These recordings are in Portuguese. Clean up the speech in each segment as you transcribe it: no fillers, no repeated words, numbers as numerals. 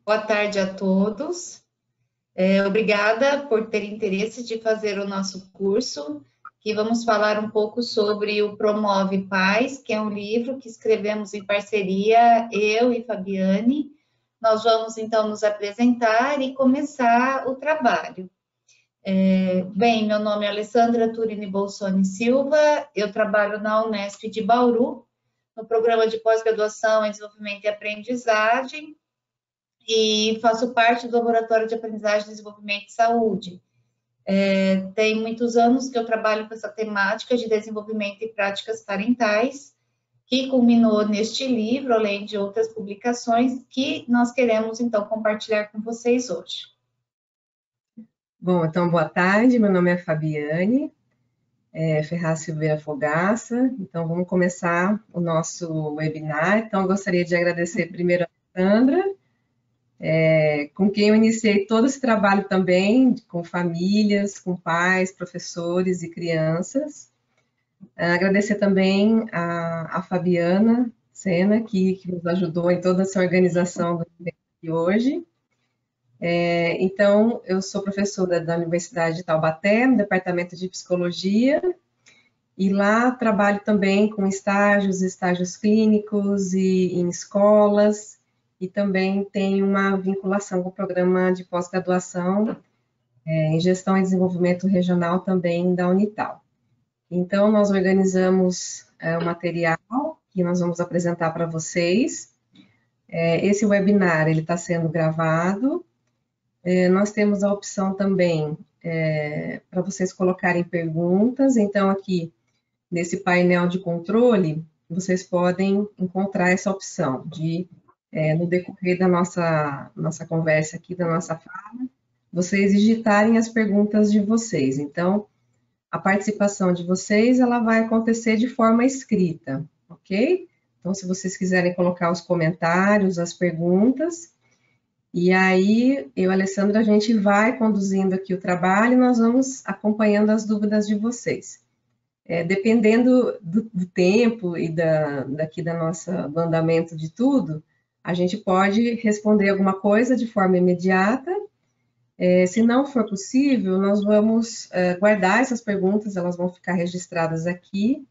Boa tarde a todos. Obrigada por ter interesse de fazer o nosso curso, que vamos falar um pouco sobre o Promove Paz, que é um livro que escrevemos em parceria, eu e Fabiane. Nós vamos, então, nos apresentar e começar o trabalho. Bem, meu nome é Alessandra Turini Bolsoni Silva, eu trabalho na Unesp de Bauru, no programa de pós-graduação em desenvolvimento e aprendizagem, e faço parte do Laboratório de Aprendizagem, Desenvolvimento e Saúde. Tem muitos anos que eu trabalho com essa temática de desenvolvimento e práticas parentais, que culminou neste livro, além de outras publicações, que nós queremos, então, compartilhar com vocês hoje. Bom, então, boa tarde, meu nome é Fabiane Ferraz Silveira Fogaça. Então, vamos começar o nosso webinar. Então, eu gostaria de agradecer primeiro a Sandra, com quem eu iniciei todo esse trabalho também, com famílias, com pais, professores e crianças. Agradecer também a Fabiana Sena, que nos ajudou em toda essa organização do evento de hoje. Então, eu sou professora da Universidade de Taubaté, no Departamento de Psicologia, e lá trabalho também com estágios clínicos e em escolas, e também tenho uma vinculação com o programa de pós-graduação em Gestão e Desenvolvimento Regional também da Unital. Então, nós organizamos o material que nós vamos apresentar para vocês. Esse webinar, ele está sendo gravado. Nós temos a opção também para vocês colocarem perguntas. Então, aqui, nesse painel de controle, vocês podem encontrar essa opção de, no decorrer da nossa conversa aqui, da nossa fala, vocês digitarem as perguntas de vocês. Então, a participação de vocês, ela vai acontecer de forma escrita, ok? Então, se vocês quiserem colocar os comentários, as perguntas, e aí, eu e a Alessandra, a gente vai conduzindo aqui o trabalho e nós vamos acompanhando as dúvidas de vocês. Dependendo do tempo e do andamento de tudo, a gente pode responder alguma coisa de forma imediata. Se não for possível, nós vamos guardar essas perguntas, elas vão ficar registradas aqui,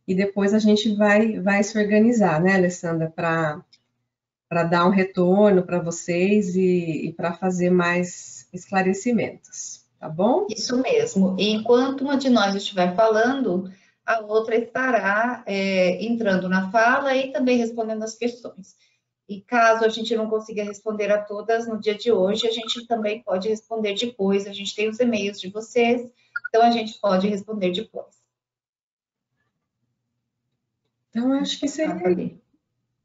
e depois a gente vai se organizar, né, Alessandra, para dar um retorno para vocês e para fazer mais esclarecimentos, tá bom? Isso mesmo. E enquanto uma de nós estiver falando, a outra estará entrando na fala e também respondendo as questões. E caso a gente não consiga responder a todas no dia de hoje, a gente também pode responder depois. A gente tem os e-mails de vocês, então a gente pode responder depois. Então, acho que seria...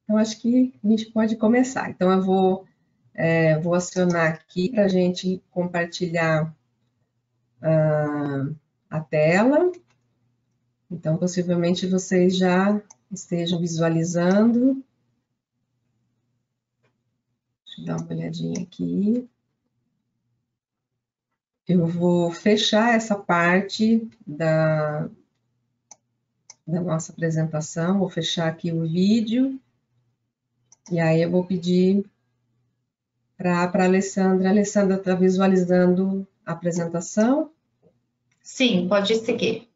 Então, acho que a gente pode começar. Então, eu vou acionar aqui para a gente compartilhar a tela. Então, possivelmente vocês já estejam visualizando. Deixa eu dar uma olhadinha aqui. Eu vou fechar essa parte da nossa apresentação, vou fechar aqui o vídeo. E aí eu vou pedir para a Alessandra. A Alessandra está visualizando a apresentação? Sim, pode seguir.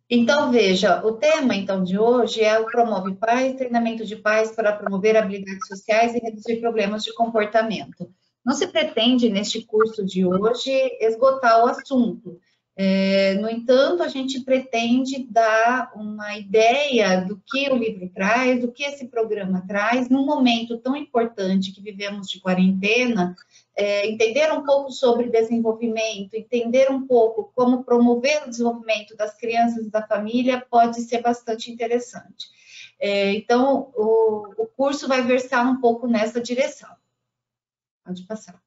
Então, veja, o tema, então, de hoje é o Promove Paz, treinamento de pais para promover habilidades sociais e reduzir problemas de comportamento. Não se pretende, neste curso de hoje, esgotar o assunto. No entanto, a gente pretende dar uma ideia do que o livro traz, do que esse programa traz, num momento tão importante que vivemos de quarentena, entender um pouco sobre desenvolvimento, entender um pouco como promover o desenvolvimento das crianças e da família pode ser bastante interessante. Então, o curso vai versar um pouco nessa direção. Pode passar.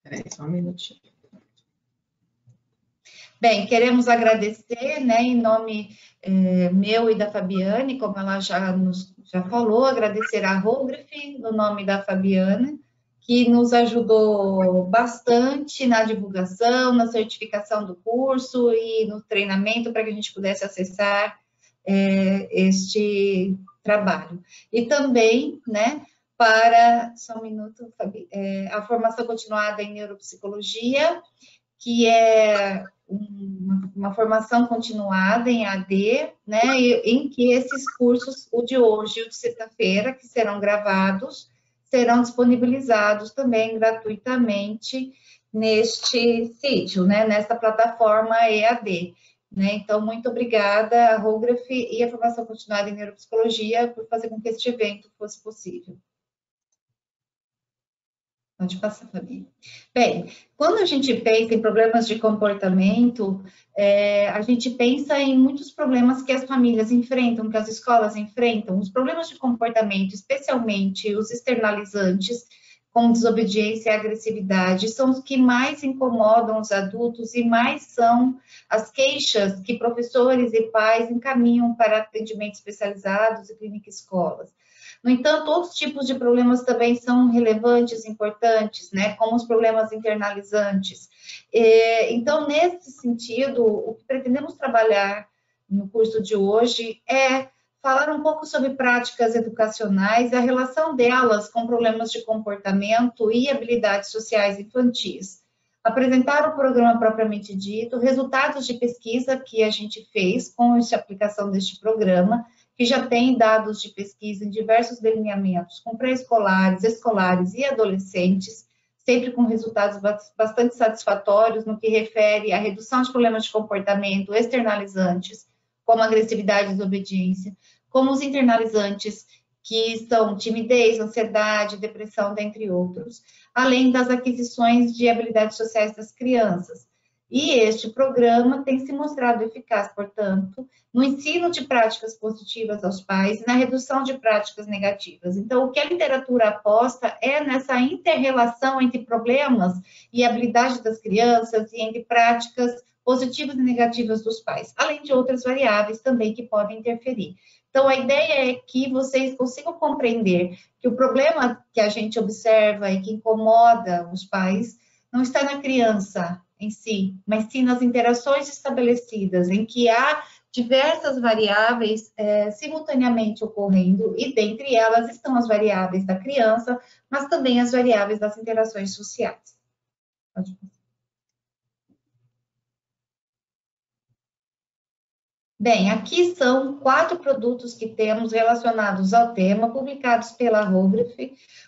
Espera aí, só um minutinho. Bem, queremos agradecer, né, em nome meu e da Fabiane, como ela já falou, agradecer a Rograph, no nome da Fabiana, que nos ajudou bastante na divulgação, na certificação do curso e no treinamento para que a gente pudesse acessar este trabalho. E também, né, para, só um minuto, Fabi, a formação continuada em neuropsicologia, que é uma formação continuada em AD, né, em que esses cursos, o de hoje e o de sexta-feira, que serão gravados, serão disponibilizados também gratuitamente neste sítio, né, nessa plataforma EAD. Né? Então, muito obrigada, a Rograph e a formação continuada em neuropsicologia por fazer com que este evento fosse possível. Pode passar, Fabi. Bem, quando a gente pensa em problemas de comportamento, a gente pensa em muitos problemas que as famílias enfrentam, que as escolas enfrentam. Os problemas de comportamento, especialmente os externalizantes, como desobediência e agressividade, são os que mais incomodam os adultos e mais são as queixas que professores e pais encaminham para atendimentos especializados e clínica escolas. No entanto, outros tipos de problemas também são relevantes, importantes, né, como os problemas internalizantes. Então, nesse sentido, o que pretendemos trabalhar no curso de hoje é falar um pouco sobre práticas educacionais, a relação delas com problemas de comportamento e habilidades sociais infantis. Apresentar o programa propriamente dito, resultados de pesquisa que a gente fez com a aplicação deste programa, que já tem dados de pesquisa em diversos delineamentos com pré-escolares, escolares e adolescentes, sempre com resultados bastante satisfatórios no que refere à redução de problemas de comportamento externalizantes, como agressividade e desobediência, como os internalizantes, que são timidez, ansiedade, depressão, dentre outros, além das aquisições de habilidades sociais das crianças. E este programa tem se mostrado eficaz, portanto, no ensino de práticas positivas aos pais e na redução de práticas negativas. Então, o que a literatura aposta é nessa inter-relação entre problemas e habilidades das crianças e entre práticas positivas e negativas dos pais, além de outras variáveis também que podem interferir. Então, a ideia é que vocês consigam compreender que o problema que a gente observa e que incomoda os pais não está na criança em si, mas sim nas interações estabelecidas, em que há diversas variáveis simultaneamente ocorrendo, e dentre elas estão as variáveis da criança, mas também as variáveis das interações sociais. Pode passar. Bem, aqui são 4 produtos que temos relacionados ao tema, publicados pela Rograph.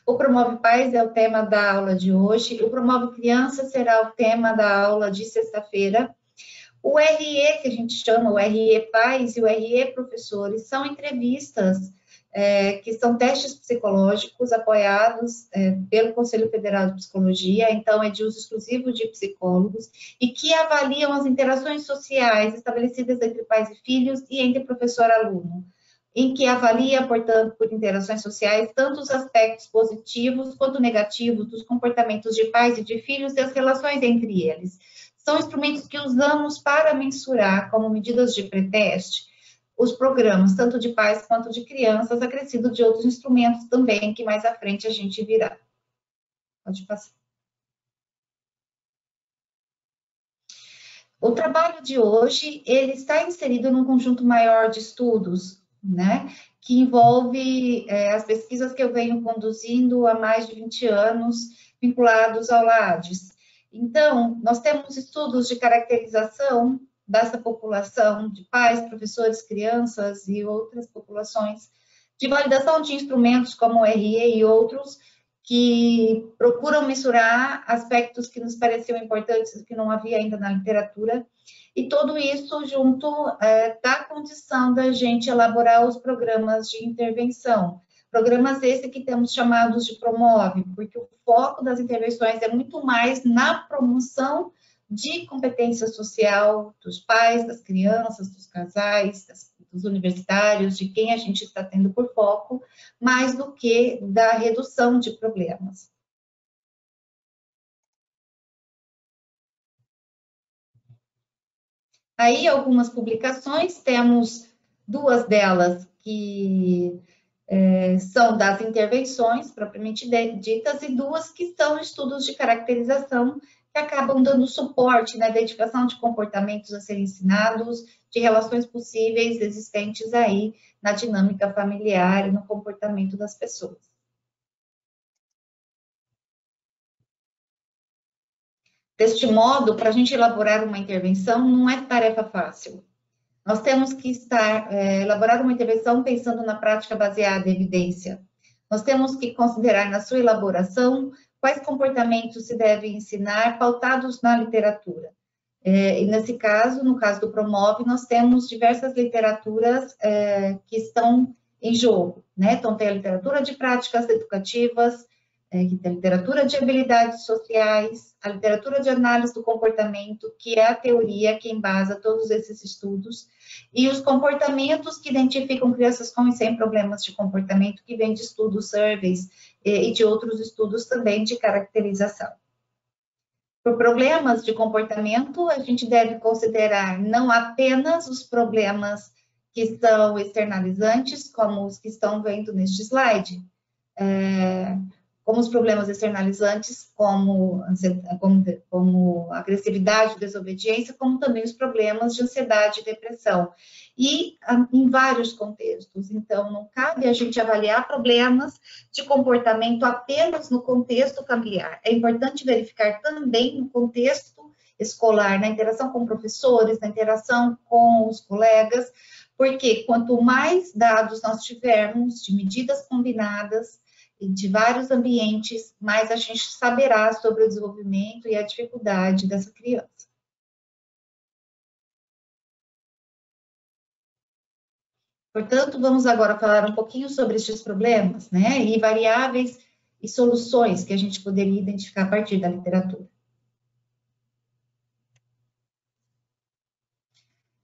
O Promove Pais é o tema da aula de hoje, o Promove Criança será o tema da aula de sexta-feira. O RE, que a gente chama, o RE Pais e o RE Professores, são entrevistas que são testes psicológicos apoiados pelo Conselho Federal de Psicologia, então é de uso exclusivo de psicólogos, e que avaliam as interações sociais estabelecidas entre pais e filhos e entre professor e aluno, em que avalia, portanto, por interações sociais, tanto os aspectos positivos quanto negativos dos comportamentos de pais e de filhos e as relações entre eles. São instrumentos que usamos para mensurar, como medidas de pré-teste, os programas, tanto de pais quanto de crianças, acrescido de outros instrumentos também, que mais à frente a gente virá. Pode passar. O trabalho de hoje, ele está inserido num conjunto maior de estudos, né, que envolve as pesquisas que eu venho conduzindo há mais de 20 anos, vinculados ao LADES. Então, nós temos estudos de caracterização dessa população de pais, professores, crianças e outras populações, de validação de instrumentos como o RE e outros, que procuram mensurar aspectos que nos pareciam importantes e que não havia ainda na literatura, e tudo isso junto da condição da gente elaborar os programas de intervenção. Programas esses que temos chamados de Promove, porque o foco das intervenções é muito mais na promoção de competência social dos pais, das crianças, dos casais, dos universitários, de quem a gente está tendo por foco, mais do que da redução de problemas. Aí, algumas publicações, temos 2 delas que são das intervenções propriamente ditas, e 2 que são estudos de caracterização, que acabam dando suporte na identificação de comportamentos a serem ensinados, de relações possíveis existentes aí na dinâmica familiar e no comportamento das pessoas. Deste modo, para a gente elaborar uma intervenção, não é tarefa fácil. Nós temos que elaborar uma intervenção pensando na prática baseada em evidência. Nós temos que considerar na sua elaboração quais comportamentos se devem ensinar pautados na literatura. E nesse caso, no caso do Promove, nós temos diversas literaturas que estão em jogo, né? Então, tem a literatura de práticas educativas, que tem a literatura de habilidades sociais, a literatura de análise do comportamento, que é a teoria que embasa todos esses estudos, e os comportamentos que identificam crianças com e sem problemas de comportamento, que vem de estudos, surveys e de outros estudos também de caracterização. Por problemas de comportamento, a gente deve considerar não apenas os problemas que são externalizantes, como os que estão vendo neste slide, como os problemas externalizantes, como agressividade, desobediência, como também os problemas de ansiedade e depressão. E em vários contextos. Então, não cabe a gente avaliar problemas de comportamento apenas no contexto familiar. É importante verificar também no contexto escolar, na interação com professores, na interação com os colegas, porque quanto mais dados nós tivermos de medidas combinadas, de vários ambientes, mais a gente saberá sobre o desenvolvimento e a dificuldade dessa criança. Portanto, vamos agora falar um pouquinho sobre estes problemas, né, e variáveis e soluções que a gente poderia identificar a partir da literatura.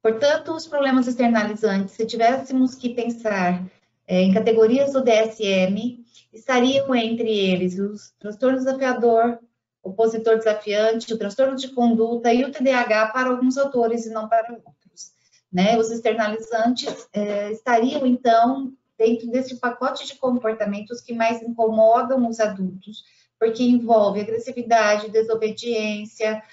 Portanto, os problemas externalizantes, se tivéssemos que pensar em categorias do DSM, estariam entre eles os transtorno desafiador, opositor desafiante, o transtorno de conduta e o TDAH para alguns autores e não para outros. Né? Os externalizantes estariam, então, dentro desse pacote de comportamentos que mais incomodam os adultos, porque envolve agressividade, desobediência,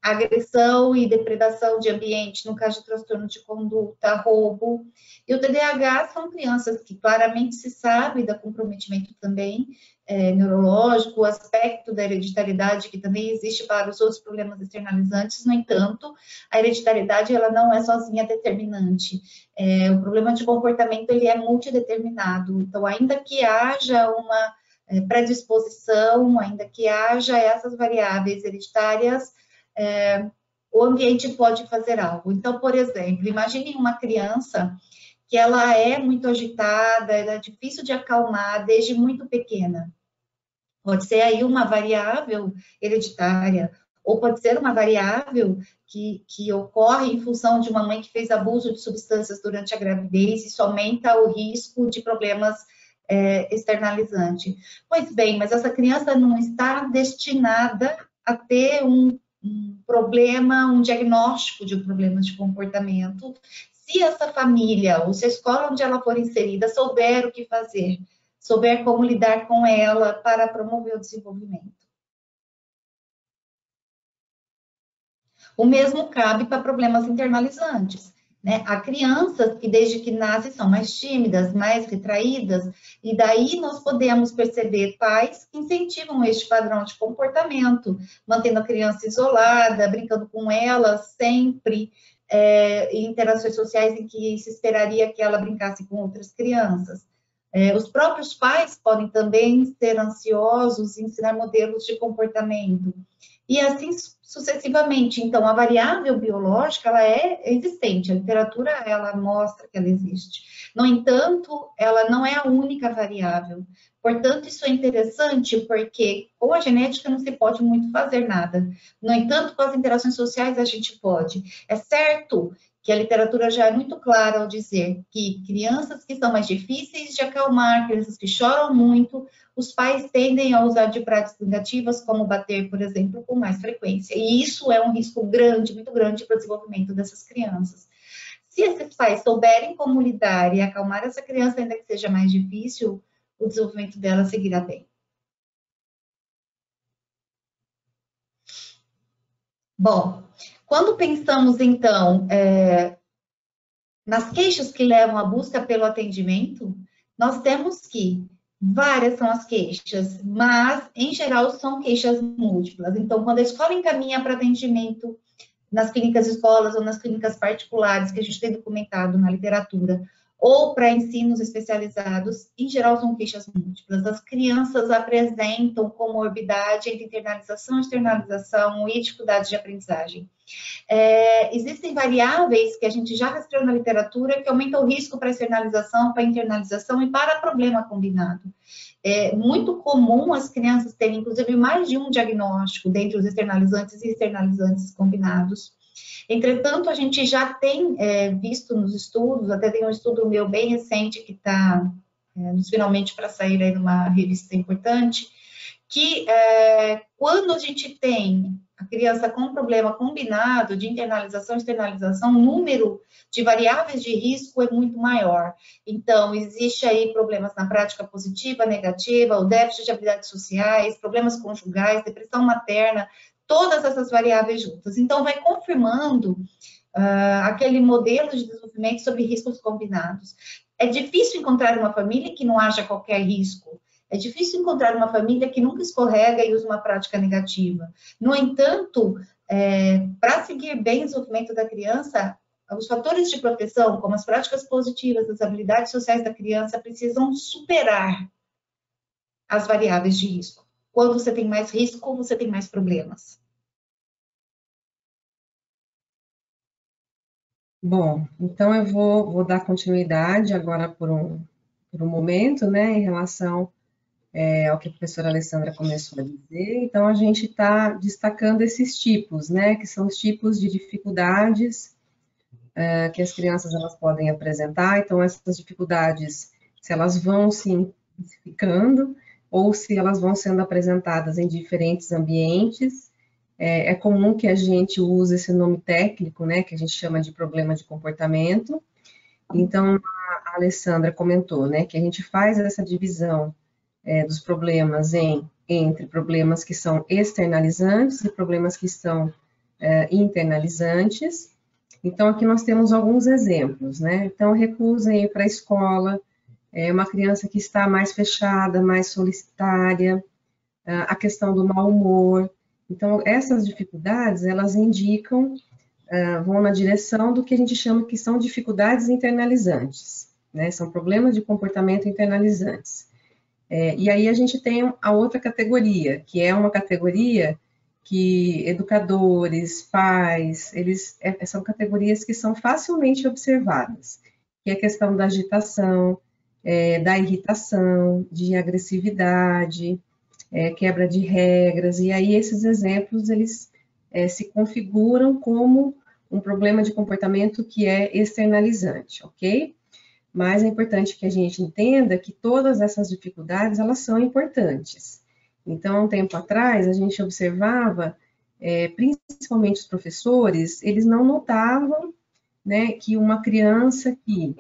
agressão e depredação de ambiente, no caso de transtorno de conduta, roubo. E o TDAH são crianças que claramente se sabe da comprometimento também neurológico, o aspecto da hereditariedade que também existe para os outros problemas externalizantes. No entanto, a hereditariedade ela não é sozinha determinante. O problema de comportamento ele é multideterminado. Então, ainda que haja uma predisposição, ainda que haja essas variáveis hereditárias, o ambiente pode fazer algo. Então, por exemplo, imagine uma criança que ela é muito agitada, ela é difícil de acalmar desde muito pequena. Pode ser aí uma variável hereditária, ou pode ser uma variável que ocorre em função de uma mãe que fez abuso de substâncias durante a gravidez, e isso aumenta o risco de problemas externalizantes. Pois bem, mas essa criança não está destinada a ter um problema, um diagnóstico de problemas de comportamento, se essa família, ou se a escola onde ela for inserida, souber o que fazer, souber como lidar com ela para promover o desenvolvimento. O mesmo cabe para problemas internalizantes. Né? Há crianças que desde que nascem são mais tímidas, mais retraídas, e daí nós podemos perceber pais que incentivam este padrão de comportamento, mantendo a criança isolada, brincando com ela sempre, em interações sociais em que se esperaria que ela brincasse com outras crianças. Os próprios pais podem também ser ansiosos e ensinar modelos de comportamento, e assim sucessivamente. Então, a variável biológica, ela é existente, a literatura, ela mostra que ela existe. No entanto, ela não é a única variável. Portanto, isso é interessante porque com a genética não se pode muito fazer nada. No entanto, com as interações sociais a gente pode. É certo que a literatura já é muito clara ao dizer que crianças que são mais difíceis de acalmar, crianças que choram muito, os pais tendem a usar de práticas negativas, como bater, por exemplo, com mais frequência. E isso é um risco grande, muito grande para o desenvolvimento dessas crianças. Se esses pais souberem como lidar e acalmar essa criança, ainda que seja mais difícil, o desenvolvimento dela seguirá bem. Bom, quando pensamos, então, nas queixas que levam à busca pelo atendimento, nós temos que várias são as queixas, mas, em geral, são queixas múltiplas. Então, quando a escola encaminha para atendimento nas clínicas escolas ou nas clínicas particulares, que a gente tem documentado na literatura, ou para ensinos especializados, em geral são queixas múltiplas. As crianças apresentam comorbidade entre internalização e externalização e dificuldades de aprendizagem. Existem variáveis que a gente já rastreou na literatura que aumentam o risco para externalização, para internalização e para problema combinado. É muito comum as crianças terem, inclusive, mais de um diagnóstico dentre os externalizantes e externalizantes combinados. Entretanto, a gente já tem visto nos estudos, até tem um estudo meu bem recente que está finalmente para sair aí numa revista importante, que quando a gente tem a criança com um problema combinado de internalização e externalização, o número de variáveis de risco é muito maior. Então, existe aí problemas na prática positiva, negativa, o déficit de habilidades sociais, problemas conjugais, depressão materna, todas essas variáveis juntas. Então, vai confirmando aquele modelo de desenvolvimento sobre riscos combinados. É difícil encontrar uma família que não haja qualquer risco. É difícil encontrar uma família que nunca escorrega e usa uma prática negativa. No entanto, para seguir bem o desenvolvimento da criança, os fatores de proteção, como as práticas positivas, as habilidades sociais da criança, precisam superar as variáveis de risco. Quando você tem mais risco, você tem mais problemas. Bom, então eu vou dar continuidade agora por um momento, né, em relação ao que a professora Alessandra começou a dizer. Então, a gente está destacando esses tipos, né, que são os tipos de dificuldades que as crianças elas podem apresentar. Então, essas dificuldades, se elas vão se intensificando ou se elas vão sendo apresentadas em diferentes ambientes. É comum que a gente use esse nome técnico, né, que a gente chama de problema de comportamento. Então, a Alessandra comentou, né, que a gente faz essa divisão dos problemas entre problemas que são externalizantes e problemas que são internalizantes. Então, aqui nós temos alguns exemplos, né? Então, recusa ir para a escola, uma criança que está mais fechada, mais solitária, a questão do mau humor. Então, essas dificuldades, elas indicam, vão na direção do que a gente chama que são dificuldades internalizantes, né? São problemas de comportamento internalizantes. E aí a gente tem a outra categoria, que é uma categoria que educadores, pais, são categorias que são facilmente observadas, que é a questão da agitação, da irritação, de agressividade, quebra de regras, e aí esses exemplos, eles se configuram como um problema de comportamento que é externalizante, ok? Mas é importante que a gente entenda que todas essas dificuldades, elas são importantes. Então, um tempo atrás, a gente observava, principalmente os professores, eles não notavam, né, que uma criança que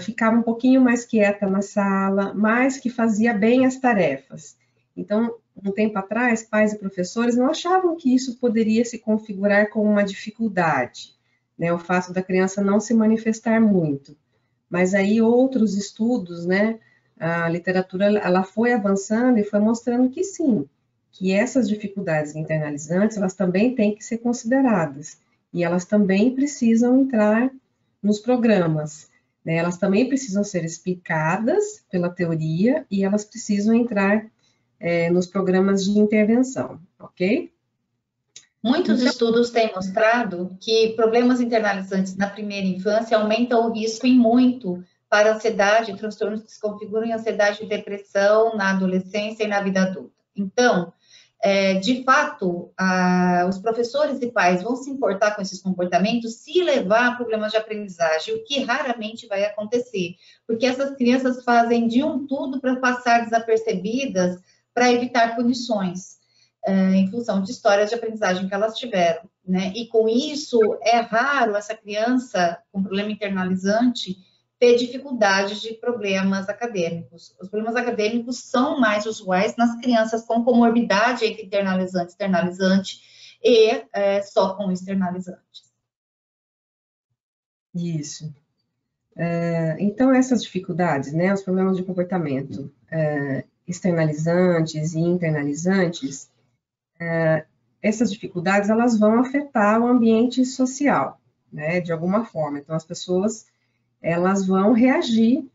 ficava um pouquinho mais quieta na sala, mas que fazia bem as tarefas. Então, um tempo atrás, pais e professores não achavam que isso poderia se configurar como uma dificuldade, né, o fato da criança não se manifestar muito. Mas aí outros estudos, né, a literatura, ela foi avançando e foi mostrando que sim, que essas dificuldades internalizantes, elas também têm que ser consideradas, e elas também precisam entrar nos programas, né, elas também precisam ser explicadas pela teoria, e elas precisam entrar nos programas de intervenção, ok? Muitos estudos têm mostrado que problemas internalizantes na primeira infância aumentam o risco em muito para ansiedade, transtornos que se configuram em ansiedade e depressão na adolescência e na vida adulta. Então, de fato, os professores e pais vão se importar com esses comportamentos se levar a problemas de aprendizagem, o que raramente vai acontecer, porque essas crianças fazem de um tudo para passar desapercebidas, para evitar punições, em função de histórias de aprendizagem que elas tiveram, né? E com isso, é raro essa criança com problema internalizante ter dificuldades de problemas acadêmicos. Os problemas acadêmicos são mais usuais nas crianças com comorbidade entre internalizante e externalizante, e só com externalizantes. Isso. Então, essas dificuldades, né, os problemas de comportamento externalizantes e internalizantes, essas dificuldades, elas vão afetar o ambiente social, né, de alguma forma. Então, as pessoas, elas vão reagir,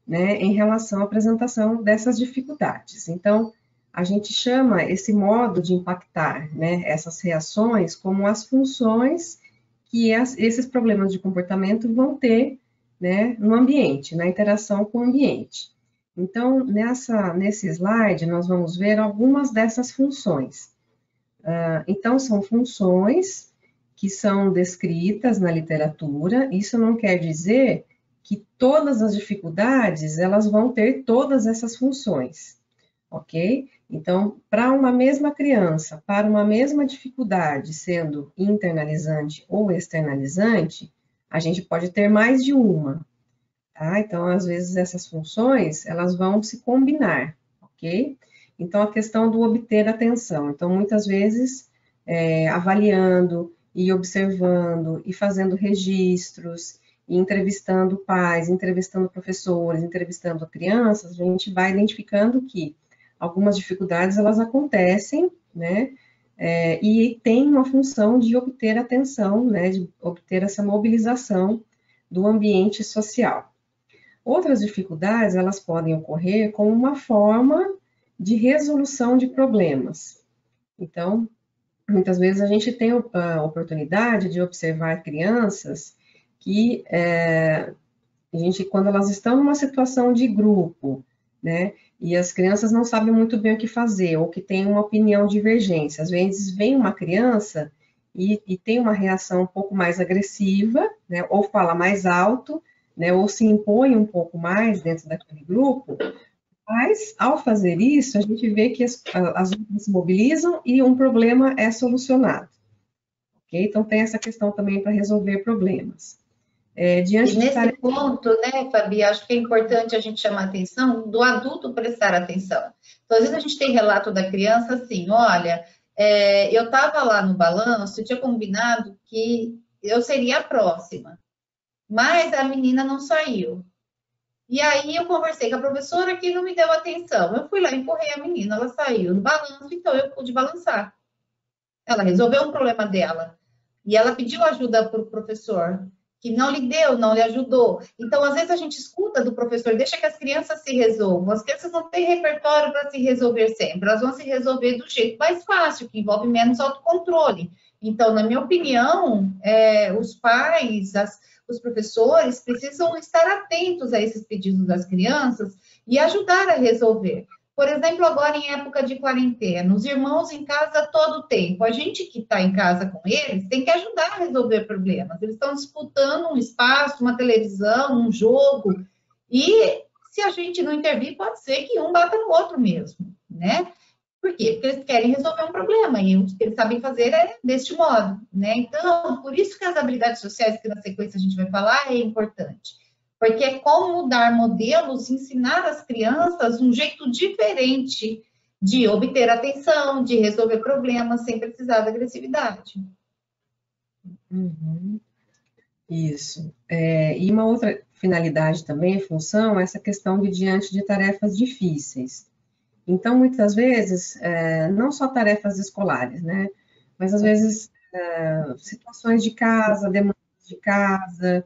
né, em relação à apresentação dessas dificuldades. Então, a gente chama esse modo de impactar, né, essas reações como as funções que esses problemas de comportamento vão ter, né, no ambiente, na interação com o ambiente. Então, nesse slide, nós vamos ver algumas dessas funções. Então, são funções que são descritas na literatura. Isso não quer dizer que todas as dificuldades, elas vão ter todas essas funções, ok? Então, para uma mesma criança, para uma mesma dificuldade, sendo internalizante ou externalizante, a gente pode ter mais de uma, tá? Então, às vezes, essas funções, elas vão se combinar, ok? Então, a questão do obter atenção. Então, muitas vezes, avaliando e observando e fazendo registros, e entrevistando pais, entrevistando professores, entrevistando crianças, a gente vai identificando que algumas dificuldades, elas acontecem, né, e tem uma função de obter atenção, né, de obter essa mobilização do ambiente social. Outras dificuldades, elas podem ocorrer como uma forma de resolução de problemas. Então, muitas vezes a gente tem a oportunidade de observar crianças que, quando elas estão numa situação de grupo, né, e as crianças não sabem muito bem o que fazer, ou que tem uma opinião divergente. Às vezes vem uma criança e tem uma reação um pouco mais agressiva, né, ou fala mais alto, né, ou se impõe um pouco mais dentro daquele grupo, mas, ao fazer isso, a gente vê que as outras se mobilizam e um problema é solucionado. Okay? Então, tem essa questão também para resolver problemas. E nesse ponto, né, Fabi, acho que é importante a gente chamar a atenção do adulto prestar atenção. Então, às vezes a gente tem relato da criança assim, olha, eu estava lá no balanço, eu tinha combinado que eu seria a próxima, mas a menina não saiu. E aí eu conversei com a professora que não me deu atenção. Eu fui lá, empurrei a menina, ela saiu no balanço, então eu pude balançar. Ela resolveu um problema dela. E ela pediu ajuda para o professor, que não lhe deu, não lhe ajudou. Então, às vezes, a gente escuta do professor, deixa que as crianças se resolvam. As crianças não têm repertório para se resolver sempre, elas vão se resolver do jeito mais fácil, que envolve menos autocontrole. Então, na minha opinião, os pais, os professores precisam estar atentos a esses pedidos das crianças e ajudar a resolver. Por exemplo, agora em época de quarentena, os irmãos em casa todo o tempo. A gente que está em casa com eles tem que ajudar a resolver problemas. Eles estão disputando um espaço, uma televisão, um jogo. E se a gente não intervir, pode ser que um bata no outro mesmo, né? Por quê? Porque eles querem resolver um problema e o que eles sabem fazer é deste modo, né? Então, por isso que as habilidades sociais, que na sequência a gente vai falar, é importante. Porque é como mudar modelos, ensinar às crianças um jeito diferente de obter atenção, de resolver problemas sem precisar da agressividade. Uhum. Isso. E uma outra finalidade também, função, é essa questão de diante de tarefas difíceis. Então, muitas vezes, não só tarefas escolares, né? Mas, às vezes, situações de casa, demandas de casa,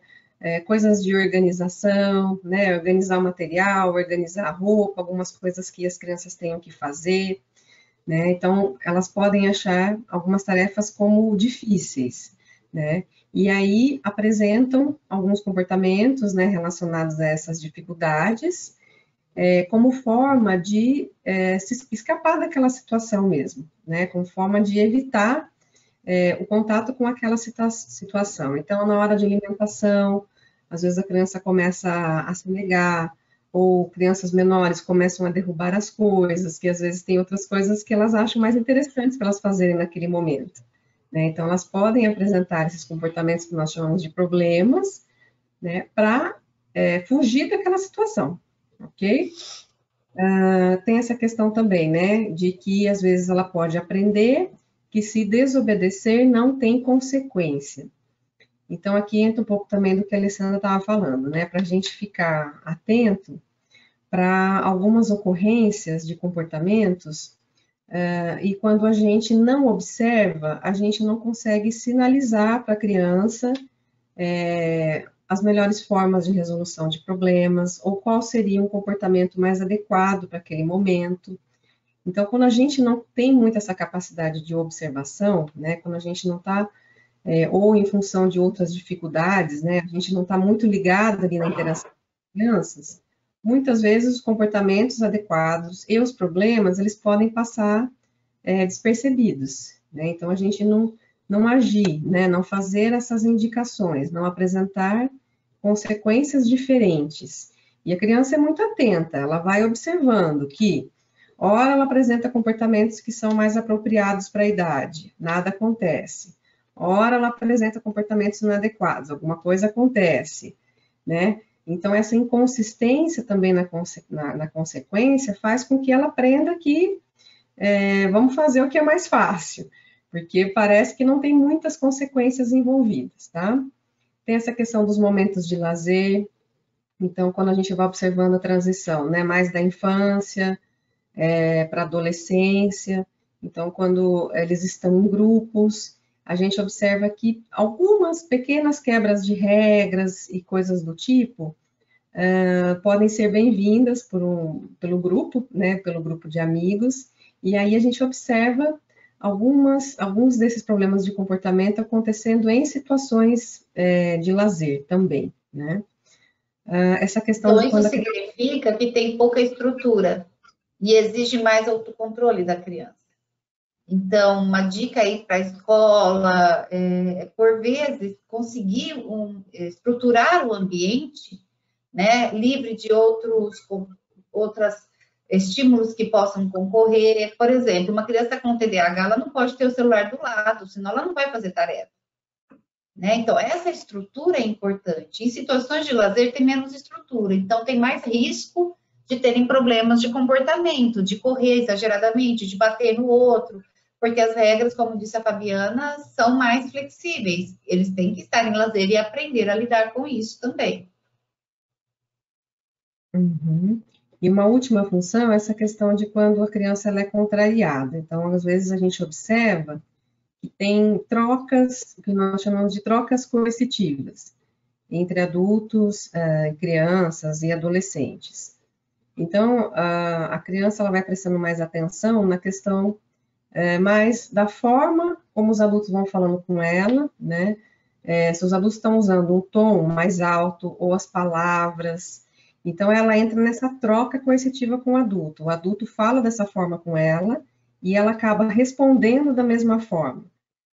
coisas de organização, né? Organizar o material, organizar a roupa, algumas coisas que as crianças tenham que fazer, né? Então, elas podem achar algumas tarefas como difíceis, né? E aí apresentam alguns comportamentos, né, relacionados a essas dificuldades, como forma de se escapar daquela situação mesmo, né? Como forma de evitar o contato com aquela situação. Então, na hora de alimentação, às vezes a criança começa a se negar, ou crianças menores começam a derrubar as coisas, que às vezes tem outras coisas que elas acham mais interessantes para elas fazerem naquele momento, né? Então, elas podem apresentar esses comportamentos que nós chamamos de problemas, né, para fugir daquela situação, ok? Tem essa questão também, né, de que às vezes ela pode aprender que se desobedecer não tem consequência. Então, aqui entra um pouco também do que a Alessandra estava falando, né? Para a gente ficar atento para algumas ocorrências de comportamentos, e quando a gente não observa, a gente não consegue sinalizar para a criança as melhores formas de resolução de problemas, ou qual seria um comportamento mais adequado para aquele momento. Então, quando a gente não tem muito essa capacidade de observação, né, quando a gente não está, ou em função de outras dificuldades, né, a gente não está muito ligado ali na interação com crianças, muitas vezes os comportamentos adequados e os problemas, eles podem passar despercebidos, né, então a gente não agir, né, não fazer essas indicações, não apresentar consequências diferentes. E a criança é muito atenta, ela vai observando que, ora, ela apresenta comportamentos que são mais apropriados para a idade, nada acontece. Ora, ela apresenta comportamentos inadequados, alguma coisa acontece, né? Então, essa inconsistência também na consequência faz com que ela aprenda que vamos fazer o que é mais fácil, porque parece que não tem muitas consequências envolvidas, tá? Tem essa questão dos momentos de lazer, então, quando a gente vai observando a transição, né, mais da infância para a adolescência, então, quando eles estão em grupos, a gente observa que algumas pequenas quebras de regras e coisas do tipo podem ser bem-vindas pelo grupo, né, pelo grupo de amigos, e aí a gente observa alguns desses problemas de comportamento acontecendo em situações de lazer também, né? Essa questão Então, de isso quando significa que tem pouca estrutura e exige mais autocontrole da criança. Então, uma dica aí para a escola por vezes, conseguir estruturar o ambiente, né, livre de outros estímulos que possam concorrer. Por exemplo, uma criança com TDAH, ela não pode ter o celular do lado, senão ela não vai fazer tarefa. Né? Então, essa estrutura é importante. Em situações de lazer, tem menos estrutura, então tem mais risco de terem problemas de comportamento, de correr exageradamente, de bater no outro, porque as regras, como disse a Fabiana, são mais flexíveis. Eles têm que estar em lazer e aprender a lidar com isso também. Uhum. E uma última função é essa questão de quando a criança ela é contrariada. Então, às vezes a gente observa que tem trocas, que nós chamamos de trocas coercitivas, entre adultos, crianças e adolescentes. Então, a criança ela vai prestando mais atenção na questão mais da forma como os adultos vão falando com ela, né? Se os adultos estão usando um tom mais alto ou as palavras, então ela entra nessa troca coercitiva com o adulto fala dessa forma com ela e ela acaba respondendo da mesma forma,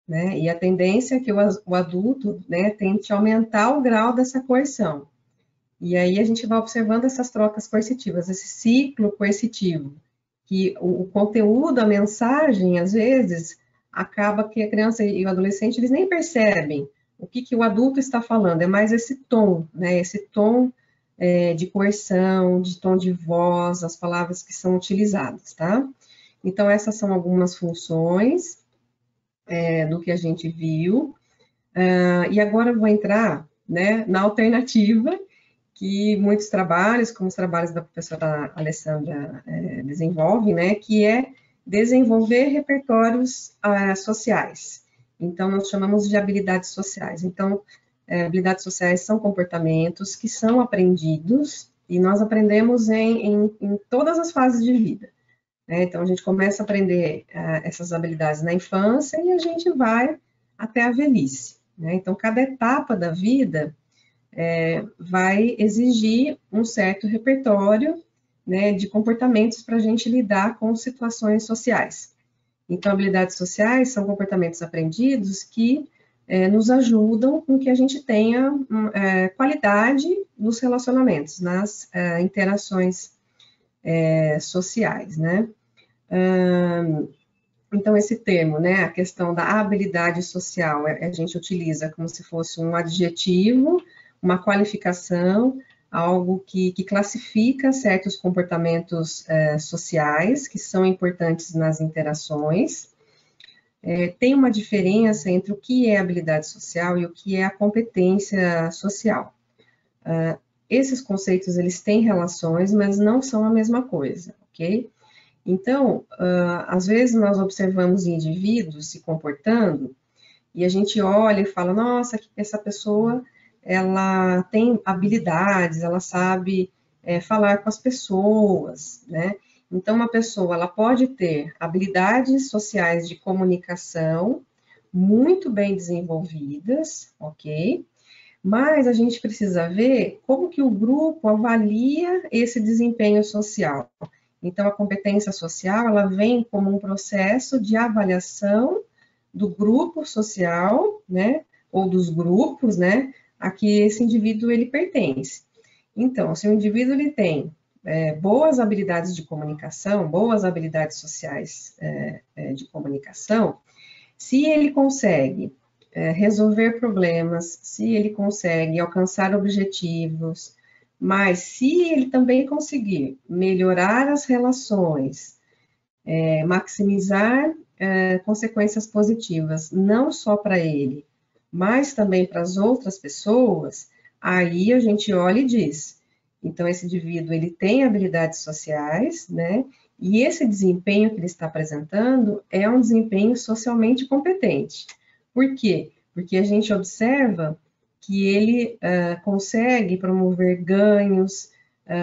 né? E a tendência é que o adulto, né, tente aumentar o grau dessa coerção. E aí a gente vai observando essas trocas coercitivas, esse ciclo coercitivo, que o conteúdo, a mensagem, às vezes, acaba que a criança e o adolescente, eles nem percebem o que o adulto está falando, é mais esse tom, né, esse tom de coerção, de tom de voz, as palavras que são utilizadas, tá? Então, essas são algumas funções do que a gente viu, e agora eu vou entrar, né, na alternativa, que muitos trabalhos, como os trabalhos da professora Alessandra desenvolvem, né, que é desenvolver repertórios sociais. Então, nós chamamos de habilidades sociais. Então, habilidades sociais são comportamentos que são aprendidos e nós aprendemos em todas as fases de vida. Né? Então, a gente começa a aprender essas habilidades na infância e a gente vai até a velhice. Né? Então, cada etapa da vida vai exigir um certo repertório, né, de comportamentos para a gente lidar com situações sociais. Então, habilidades sociais são comportamentos aprendidos que nos ajudam com que a gente tenha qualidade nos relacionamentos, nas interações sociais, né? Então, esse termo, né, a questão da habilidade social, a gente utiliza como se fosse um adjetivo, uma qualificação, algo que classifica certos comportamentos sociais que são importantes nas interações. tem uma diferença entre o que é habilidade social e o que é a competência social. Esses conceitos, eles têm relações, mas não são a mesma coisa, ok? Então, às vezes nós observamos indivíduos se comportando e a gente olha e fala, nossa, essa pessoa, ela tem habilidades, ela sabe falar com as pessoas, né? Então, uma pessoa, ela pode ter habilidades sociais de comunicação muito bem desenvolvidas, ok? Mas a gente precisa ver como que o grupo avalia esse desempenho social. Então, a competência social, ela vem como um processo de avaliação do grupo social, né, ou dos grupos, né, a que esse indivíduo, ele pertence. Então, se o indivíduo, ele tem boas habilidades de comunicação, boas habilidades sociais de comunicação, se ele consegue resolver problemas, se ele consegue alcançar objetivos, mas se ele também conseguir melhorar as relações, maximizar consequências positivas, não só para ele, mas também para as outras pessoas, aí a gente olha e diz, então esse indivíduo, ele tem habilidades sociais, né, e esse desempenho que ele está apresentando é um desempenho socialmente competente. Por quê? Porque a gente observa que ele consegue promover ganhos,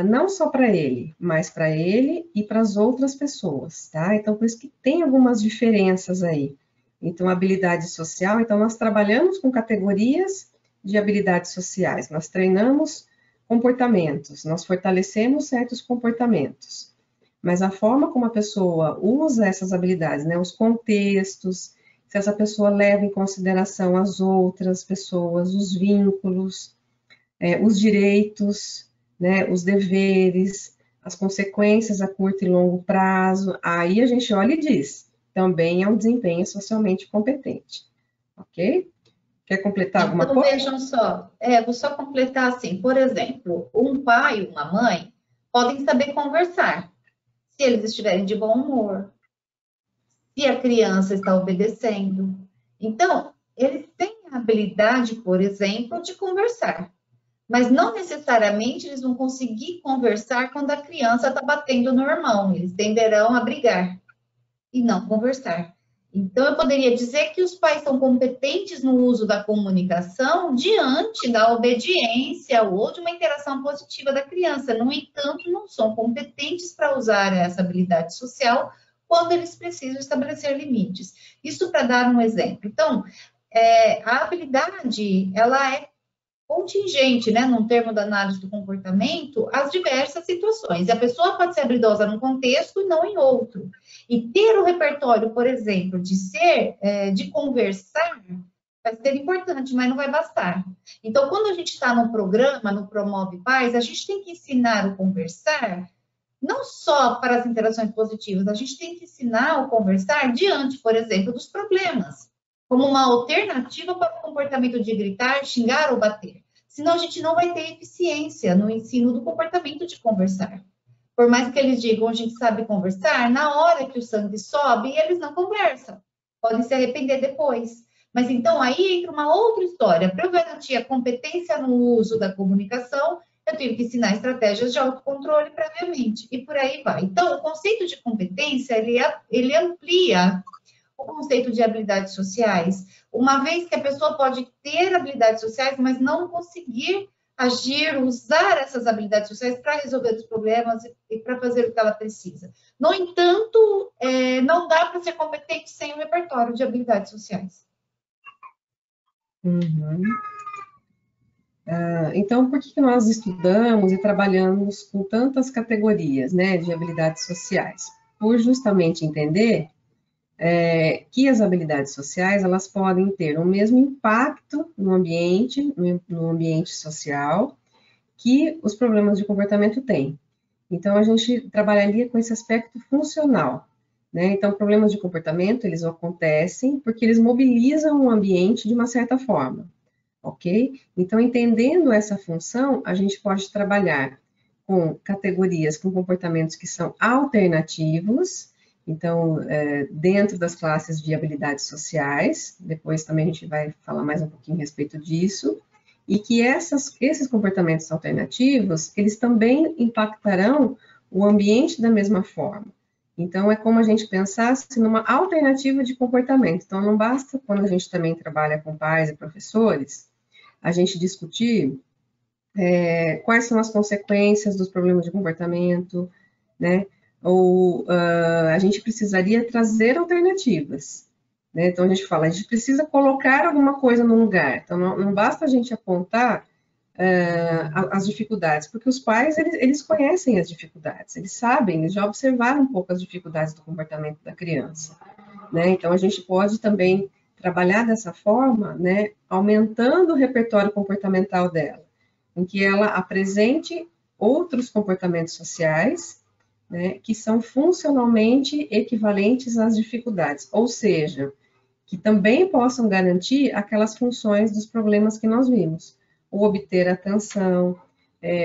não só para ele, mas para ele e para as outras pessoas, tá? Então, por isso que tem algumas diferenças aí. Então, habilidade social, então nós trabalhamos com categorias de habilidades sociais, nós treinamos comportamentos, nós fortalecemos certos comportamentos, mas a forma como a pessoa usa essas habilidades, né, os contextos, se essa pessoa leva em consideração as outras pessoas, os vínculos, os direitos, né, os deveres, as consequências a curto e longo prazo, aí a gente olha e diz, também é um desempenho socialmente competente, ok? Quer completar alguma Então, coisa? vejam só, vou só completar assim, por exemplo, um pai e uma mãe podem saber conversar, se eles estiverem de bom humor, se a criança está obedecendo. Então, eles têm a habilidade, por exemplo, de conversar, mas não necessariamente eles vão conseguir conversar quando a criança está batendo no irmão, eles tenderão a brigar e não conversar. Então, eu poderia dizer que os pais são competentes no uso da comunicação diante da obediência ou de uma interação positiva da criança. No entanto, não são competentes para usar essa habilidade social quando eles precisam estabelecer limites. Isso para dar um exemplo. Então, a habilidade, ela é contingente, né, num termo da análise do comportamento, as diversas situações. E a pessoa pode ser habilidosa num contexto e não em outro. E ter o repertório, por exemplo, de conversar, vai ser importante, mas não vai bastar. Então, quando a gente está no programa, no Promove Paz, a gente tem que ensinar o conversar, não só para as interações positivas, a gente tem que ensinar o conversar diante, por exemplo, dos problemas, como uma alternativa para o comportamento de gritar, xingar ou bater. Senão a gente não vai ter eficiência no ensino do comportamento de conversar. Por mais que eles digam, a gente sabe conversar, na hora que o sangue sobe, eles não conversam. Podem se arrepender depois. Mas então aí entra uma outra história. Para eu garantir a competência no uso da comunicação, eu tive que ensinar estratégias de autocontrole previamente. E por aí vai. Então, o conceito de competência, ele amplia o conceito de habilidades sociais, uma vez que a pessoa pode ter habilidades sociais, mas não conseguir agir, usar essas habilidades sociais para resolver os problemas e para fazer o que ela precisa. No entanto, não dá para ser competente sem um repertório de habilidades sociais. Uhum. Então, por que nós estudamos e trabalhamos com tantas categorias, né, de habilidades sociais? Por justamente entender que as habilidades sociais, elas podem ter o mesmo impacto no ambiente social, que os problemas de comportamento têm. Então, a gente trabalharia com esse aspecto funcional, né? Então, problemas de comportamento, eles acontecem porque eles mobilizam o ambiente de uma certa forma, ok? Então, entendendo essa função, a gente pode trabalhar com categorias, com comportamentos que são alternativos Então, dentro das classes de habilidades sociais, depois também a gente vai falar mais um pouquinho a respeito disso, e que esses comportamentos alternativos, eles também impactarão o ambiente da mesma forma. Então, é como a gente pensasse numa alternativa de comportamento. Então, não basta, quando a gente também trabalha com pais e professores, a gente discutir quais são as consequências dos problemas de comportamento, né? Ou a gente precisaria trazer alternativas, né? Então, a gente fala, a gente precisa colocar alguma coisa no lugar. Então, não basta a gente apontar as dificuldades, porque os pais, eles conhecem as dificuldades, eles sabem, eles já observaram um pouco as dificuldades do comportamento da criança, né? Então, a gente pode também trabalhar dessa forma, né? Aumentando o repertório comportamental dela, em que ela apresente outros comportamentos sociais, né, que são funcionalmente equivalentes às dificuldades, ou seja, que também possam garantir aquelas funções dos problemas que nós vimos, o obter atenção,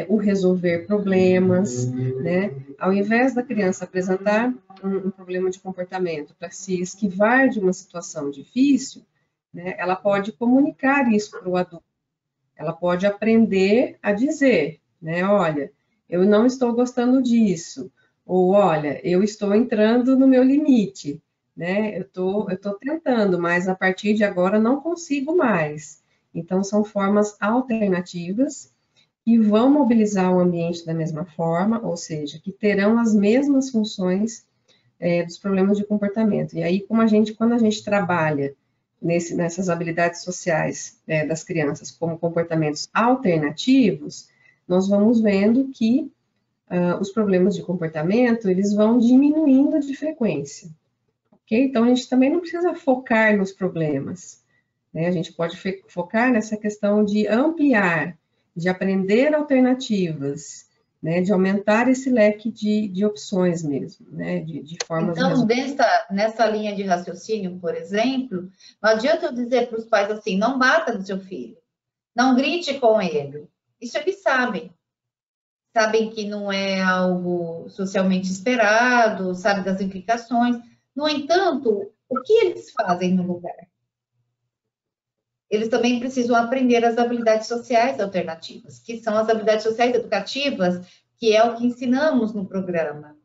o resolver problemas, né? Ao invés da criança apresentar um problema de comportamento para se esquivar de uma situação difícil, né, ela pode comunicar isso para o adulto. Ela pode aprender a dizer, né? Olha, eu não estou gostando disso. Ou, olha, eu estou entrando no meu limite, né? Eu tô tentando, mas a partir de agora não consigo mais. Então, são formas alternativas que vão mobilizar o ambiente da mesma forma, ou seja, que terão as mesmas funções dos problemas de comportamento. E aí, quando a gente trabalha nessas habilidades sociais das crianças como comportamentos alternativos, nós vamos vendo que os problemas de comportamento, eles vão diminuindo de frequência, ok? Então, a gente também não precisa focar nos problemas, né? A gente pode focar nessa questão de ampliar, de aprender alternativas, né? De aumentar esse leque de opções mesmo, né? De formas Então, de nessa linha de raciocínio, por exemplo, não adianta eu dizer para os pais assim, não bata no seu filho, não grite com ele. Isso eles sabem. Sabem que não é algo socialmente esperado, sabem das implicações. No entanto, o que eles fazem no lugar? Eles também precisam aprender as habilidades sociais alternativas, que são as habilidades sociais educativas, que é o que ensinamos no programa.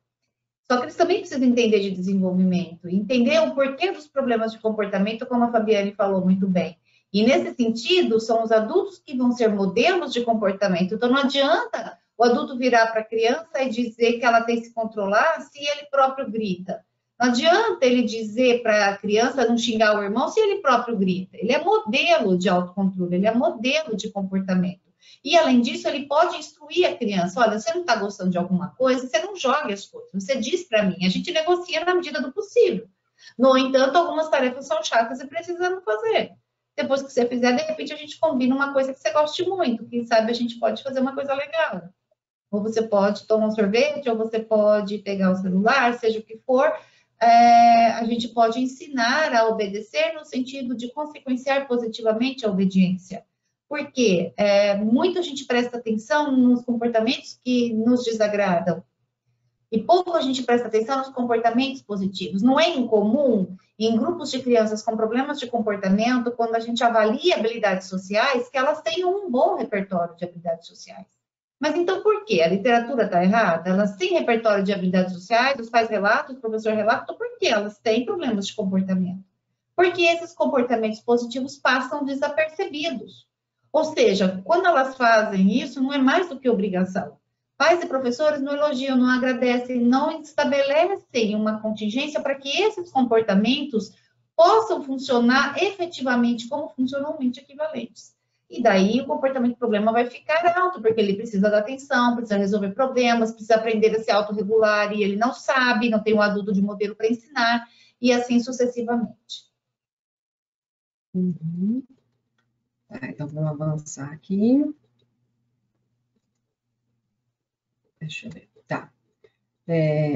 Só que eles também precisam entender de desenvolvimento, entender o porquê dos problemas de comportamento, como a Fabiane falou muito bem. E nesse sentido, são os adultos que vão ser modelos de comportamento. Então, não adianta o adulto virar para a criança e dizer que ela tem que se controlar se ele próprio grita. Não adianta ele dizer para a criança não xingar o irmão se ele próprio grita. Ele é modelo de autocontrole, ele é modelo de comportamento. E, além disso, ele pode instruir a criança. Olha, você não está gostando de alguma coisa, você não joga as coisas. Você diz para mim, a gente negocia na medida do possível. No entanto, algumas tarefas são chatas e precisamos fazer. Depois que você fizer, de repente, a gente combina uma coisa que você goste muito. Quem sabe a gente pode fazer uma coisa legal. Ou você pode tomar um sorvete, ou você pode pegar o celular, seja o que for. A gente pode ensinar a obedecer no sentido de consequenciar positivamente a obediência. Porque muita gente presta atenção nos comportamentos que nos desagradam. E pouco a gente presta atenção nos comportamentos positivos. Não é incomum, em grupos de crianças com problemas de comportamento, quando a gente avalia habilidades sociais, que elas tenham um bom repertório de habilidades sociais. Mas então por quê? A literatura está errada? Elas têm repertório de habilidades sociais, os pais relatam, o professor relata, por que elas têm problemas de comportamento? Porque esses comportamentos positivos passam desapercebidos. Ou seja, quando elas fazem isso, não é mais do que obrigação. Pais e professores não elogiam, não agradecem, não estabelecem uma contingência para que esses comportamentos possam funcionar efetivamente como funcionalmente equivalentes. E daí o comportamento problema vai ficar alto, porque ele precisa da atenção, precisa resolver problemas, precisa aprender a se autorregular, e ele não sabe, não tem um adulto de modelo para ensinar, e assim sucessivamente. Uhum. Tá, então vamos avançar aqui. Deixa eu ver. Tá.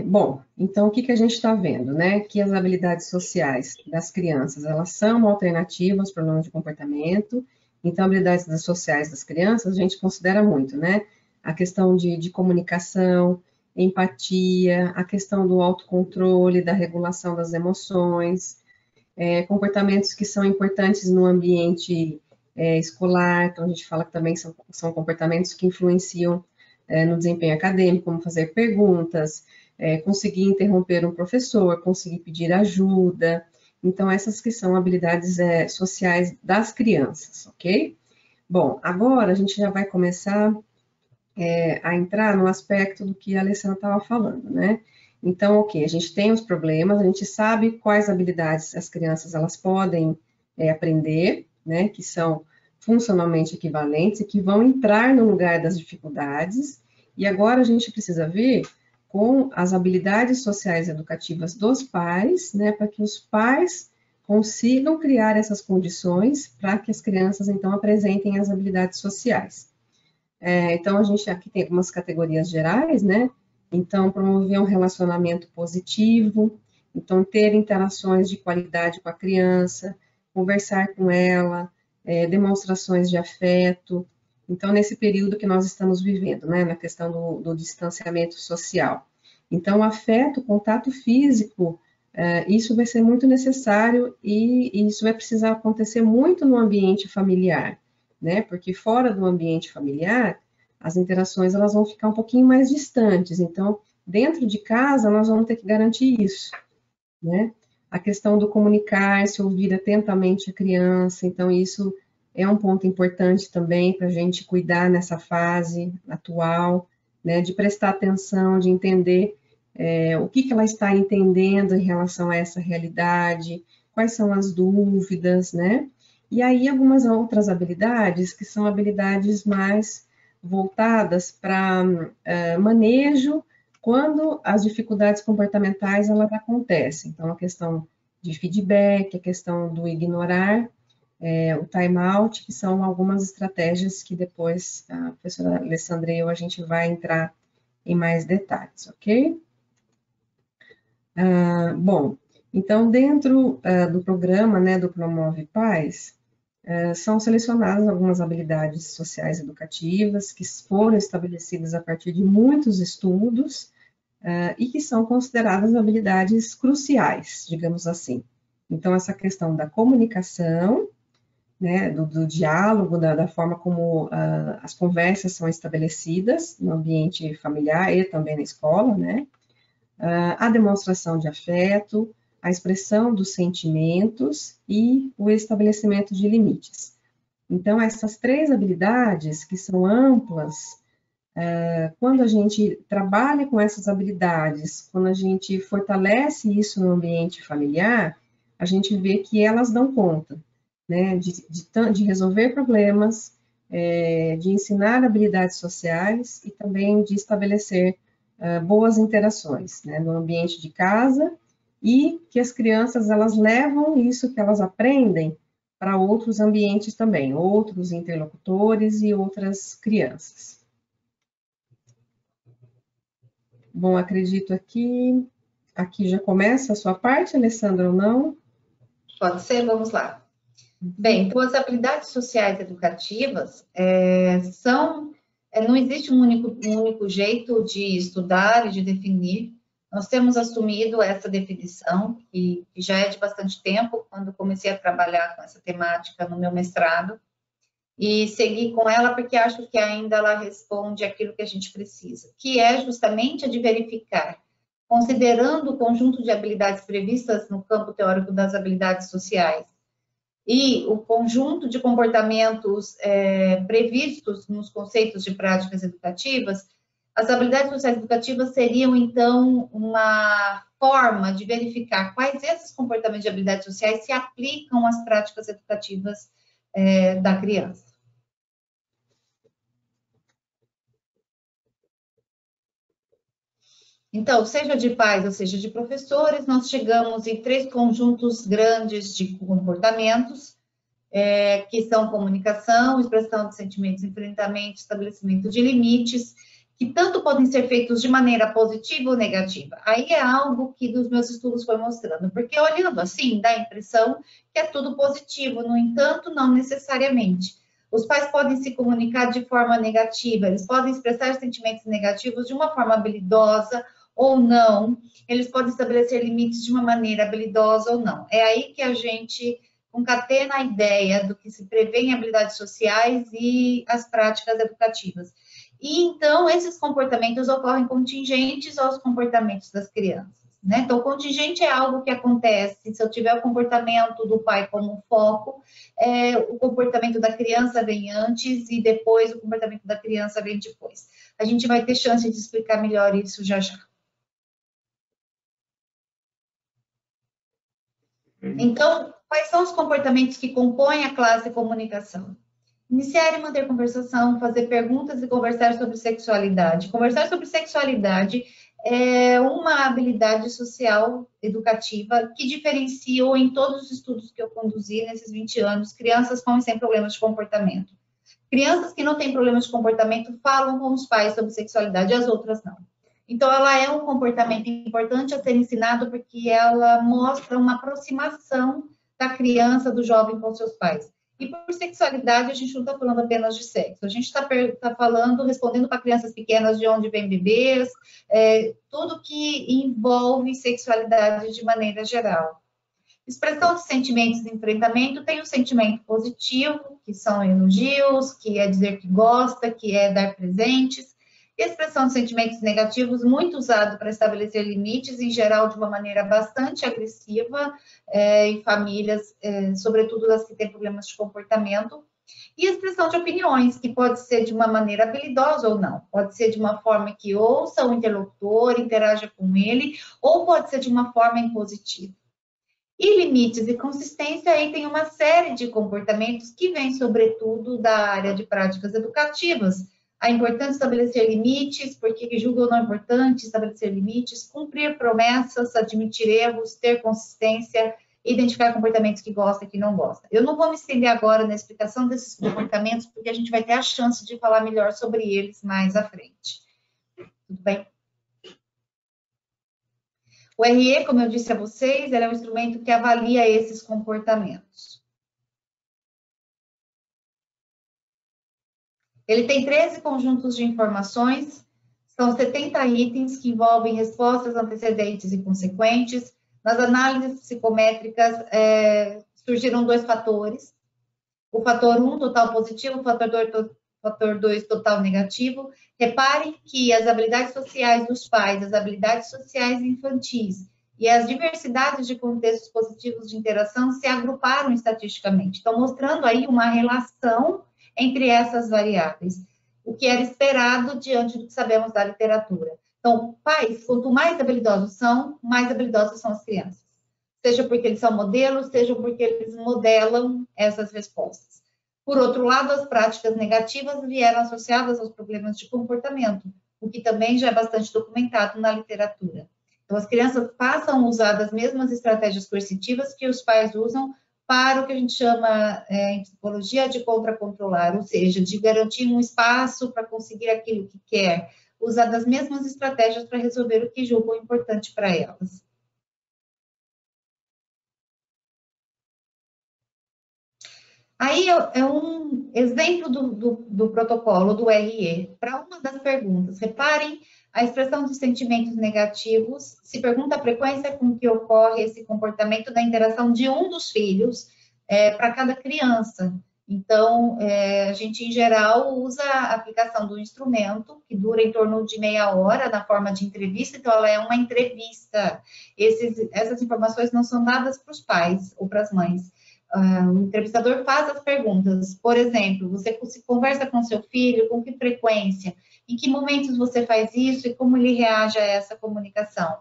Bom, então o que a gente está vendo, né? Que as habilidades sociais das crianças, elas são uma alternativa aos problemas de comportamento. Então, habilidades sociais das crianças, a gente considera muito, né? A questão de comunicação, empatia, a questão do autocontrole, da regulação das emoções, comportamentos que são importantes no ambiente escolar, então a gente fala que também são comportamentos que influenciam no desempenho acadêmico, como fazer perguntas, conseguir interromper um professor, conseguir pedir ajuda. Então, essas que são habilidades sociais das crianças, ok? Bom, agora a gente já vai começar a entrar no aspecto do que a Alessandra estava falando, né? Então, ok, a gente tem os problemas, a gente sabe quais habilidades as crianças elas podem aprender, né? Que são funcionalmente equivalentes e que vão entrar no lugar das dificuldades. E agora a gente precisa ver com as habilidades sociais educativas dos pais, né? Para que os pais consigam criar essas condições para que as crianças, então, apresentem as habilidades sociais. Então, a gente aqui tem algumas categorias gerais, né? Então, promover um relacionamento positivo, então, ter interações de qualidade com a criança, conversar com ela, demonstrações de afeto. Então, nesse período que nós estamos vivendo, né? Na questão do distanciamento social. Então, afeto, contato físico, isso vai ser muito necessário e isso vai precisar acontecer muito no ambiente familiar, né? Porque fora do ambiente familiar, as interações elas vão ficar um pouquinho mais distantes. Então, dentro de casa, nós vamos ter que garantir isso, né? A questão do comunicar-se, ouvir atentamente a criança. Então, isso é um ponto importante também para a gente cuidar nessa fase atual, né? De prestar atenção, de entender o que ela está entendendo em relação a essa realidade, quais são as dúvidas, né? E aí, algumas outras habilidades, que são habilidades mais voltadas para manejo quando as dificuldades comportamentais elas acontecem. Então, a questão de feedback, a questão do ignorar, o time out, que são algumas estratégias que depois a professora Alessandra e eu, a gente vai entrar em mais detalhes, ok? Bom, então, dentro do programa, né, do Promove Paz, são selecionadas algumas habilidades sociais educativas que foram estabelecidas a partir de muitos estudos e que são consideradas habilidades cruciais, digamos assim. Então, essa questão da comunicação, né, do diálogo, da forma como as conversas são estabelecidas no ambiente familiar e também na escola, né? A demonstração de afeto, a expressão dos sentimentos e o estabelecimento de limites. Então, essas três habilidades, que são amplas, quando a gente trabalha com essas habilidades, quando a gente fortalece isso no ambiente familiar, a gente vê que elas dão conta, né, de resolver problemas, de ensinar habilidades sociais e também de estabelecer boas interações, né, no ambiente de casa e que as crianças, elas levam isso que elas aprendem para outros ambientes também, outros interlocutores e outras crianças. Bom, acredito aqui já começa a sua parte, Alessandra, ou não? Pode ser, vamos lá. Bem, então as habilidades sociais educativas não existe um único jeito de estudar e de definir. Nós temos assumido essa definição, que já é de bastante tempo, quando comecei a trabalhar com essa temática no meu mestrado, e segui com ela porque acho que ainda ela responde aquilo que a gente precisa, que é justamente a de verificar, considerando o conjunto de habilidades previstas no campo teórico das habilidades sociais, e o conjunto de comportamentos previstos nos conceitos de práticas educativas, as habilidades sociais educativas seriam, então, uma forma de verificar quais esses comportamentos de habilidades sociais se aplicam às práticas educativas da criança. Então, seja de pais ou seja de professores, nós chegamos em três conjuntos grandes de comportamentos, que são comunicação, expressão de sentimentos, enfrentamento, estabelecimento de limites, que tanto podem ser feitos de maneira positiva ou negativa. Aí é algo que dos meus estudos foi mostrando, porque olhando assim, dá a impressão que é tudo positivo, no entanto, não necessariamente. Os pais podem se comunicar de forma negativa, eles podem expressar sentimentos negativos de uma forma habilidosa ou não, eles podem estabelecer limites de uma maneira habilidosa ou não. É aí que a gente concatena a ideia do que se prevê em habilidades sociais e as práticas educativas. E, então, esses comportamentos ocorrem contingentes aos comportamentos das crianças, né? Então, contingente é algo que acontece se eu tiver o comportamento do pai como foco, o comportamento da criança vem antes e depois o comportamento da criança vem depois. A gente vai ter chance de explicar melhor isso já já. Então, quais são os comportamentos que compõem a classe comunicação? Iniciar e manter conversação, fazer perguntas e conversar sobre sexualidade. Conversar sobre sexualidade é uma habilidade social educativa que diferenciou em todos os estudos que eu conduzi nesses 20 anos, crianças com e sem problemas de comportamento. Crianças que não têm problemas de comportamento falam com os pais sobre sexualidade, as outras não. Então, ela é um comportamento importante a ser ensinado porque ela mostra uma aproximação da criança, do jovem com seus pais. E por sexualidade, a gente não está falando apenas de sexo, a gente está falando, respondendo para crianças pequenas de onde vêm bebês, tudo que envolve sexualidade de maneira geral. Expressão de sentimentos de enfrentamento tem o sentimento positivo, que são elogios, que é dizer que gosta, que é dar presentes. Expressão de sentimentos negativos, muito usado para estabelecer limites, em geral de uma maneira bastante agressiva, em famílias, sobretudo das que têm problemas de comportamento. E expressão de opiniões, que pode ser de uma maneira habilidosa ou não. Pode ser de uma forma que ouça o interlocutor, interaja com ele, ou pode ser de uma forma impositiva. E limites e consistência, aí tem uma série de comportamentos que vêm, sobretudo, da área de práticas educativas. A importância de estabelecer limites, porque julgam não importante estabelecer limites, cumprir promessas, admitir erros, ter consistência, identificar comportamentos que gosta e que não gosta. Eu não vou me estender agora na explicação desses comportamentos, porque a gente vai ter a chance de falar melhor sobre eles mais à frente. Tudo bem? O RE, como eu disse a vocês, ele é um instrumento que avalia esses comportamentos. Ele tem 13 conjuntos de informações, são 70 itens que envolvem respostas antecedentes e consequentes. Nas análises psicométricas, surgiram 2 fatores. O fator 1, total positivo, o fator 2, total negativo. Reparem que as habilidades sociais dos pais, as habilidades sociais infantis e as diversidades de contextos positivos de interação se agruparam estatisticamente. Estão mostrando aí uma relação entre essas variáveis, o que era esperado diante do que sabemos da literatura. Então, pais, quanto mais habilidosos são, mais habilidosas são as crianças. Seja porque eles são modelos, seja porque eles modelam essas respostas. Por outro lado, as práticas negativas vieram associadas aos problemas de comportamento, o que também já é bastante documentado na literatura. Então, as crianças passam a usar as mesmas estratégias coercitivas que os pais usam para o que a gente chama em psicologia de contra-controlar, ou seja, de garantir um espaço para conseguir aquilo que quer, usar das mesmas estratégias para resolver o que julgam importante para elas. Aí é um exemplo do protocolo do RE, para uma das perguntas. Reparem a expressão de sentimentos negativos, se pergunta a frequência com que ocorre esse comportamento da interação de um dos filhos para cada criança. Então, a gente, em geral, usa a aplicação do instrumento, que dura em torno de meia hora, na forma de entrevista, então ela é uma entrevista. Essas informações não são dadas para os pais ou para as mães. O entrevistador faz as perguntas. Por exemplo, você conversa com seu filho, com que frequência? Em que momentos você faz isso e como ele reage a essa comunicação?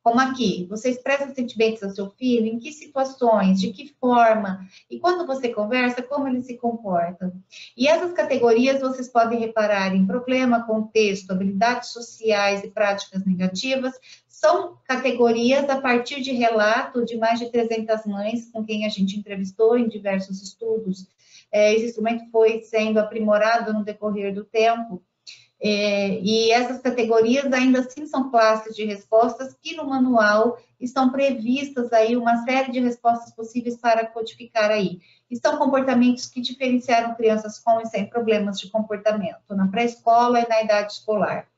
Como aqui, você expressa sentimentos ao seu filho, em que situações, de que forma? E quando você conversa, como ele se comporta? E essas categorias vocês podem reparar em problema, contexto, habilidades sociais e práticas negativas. São categorias a partir de relato de mais de 300 mães com quem a gente entrevistou em diversos estudos. Esse instrumento foi sendo aprimorado no decorrer do tempo. E essas categorias ainda assim são classes de respostas que no manual estão previstas aí uma série de respostas possíveis para codificar aí. E são comportamentos que diferenciaram crianças com e sem problemas de comportamento na pré-escola e na idade escolar.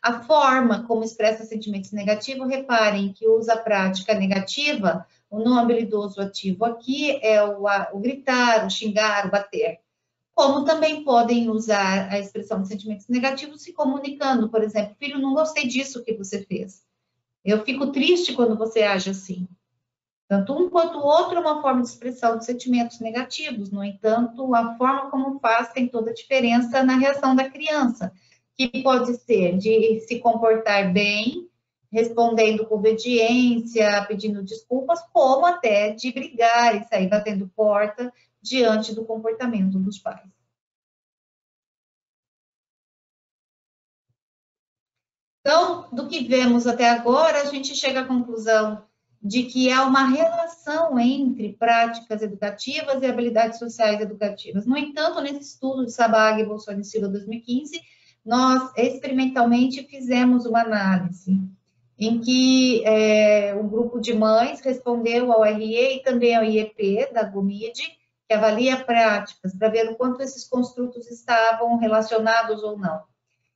A forma como expressa sentimentos negativos, reparem que usa a prática negativa, o não habilidoso ativo aqui é o gritar, o xingar, o bater. Como também podem usar a expressão de sentimentos negativos se comunicando, por exemplo, filho, não gostei disso que você fez. Eu fico triste quando você age assim. Tanto um quanto o outro é uma forma de expressão de sentimentos negativos. No entanto, a forma como faz tem toda a diferença na reação da criança, que pode ser de se comportar bem, respondendo com obediência, pedindo desculpas, como até de brigar e sair batendo porta diante do comportamento dos pais. Então, do que vemos até agora, a gente chega à conclusão de que há uma relação entre práticas educativas e habilidades sociais educativas. No entanto, nesse estudo de Sabag e Bolsoni e Silva 2015, nós experimentalmente fizemos uma análise em que um grupo de mães respondeu ao RE e também ao IEP da GOMID, que avalia práticas para ver o quanto esses construtos estavam relacionados ou não.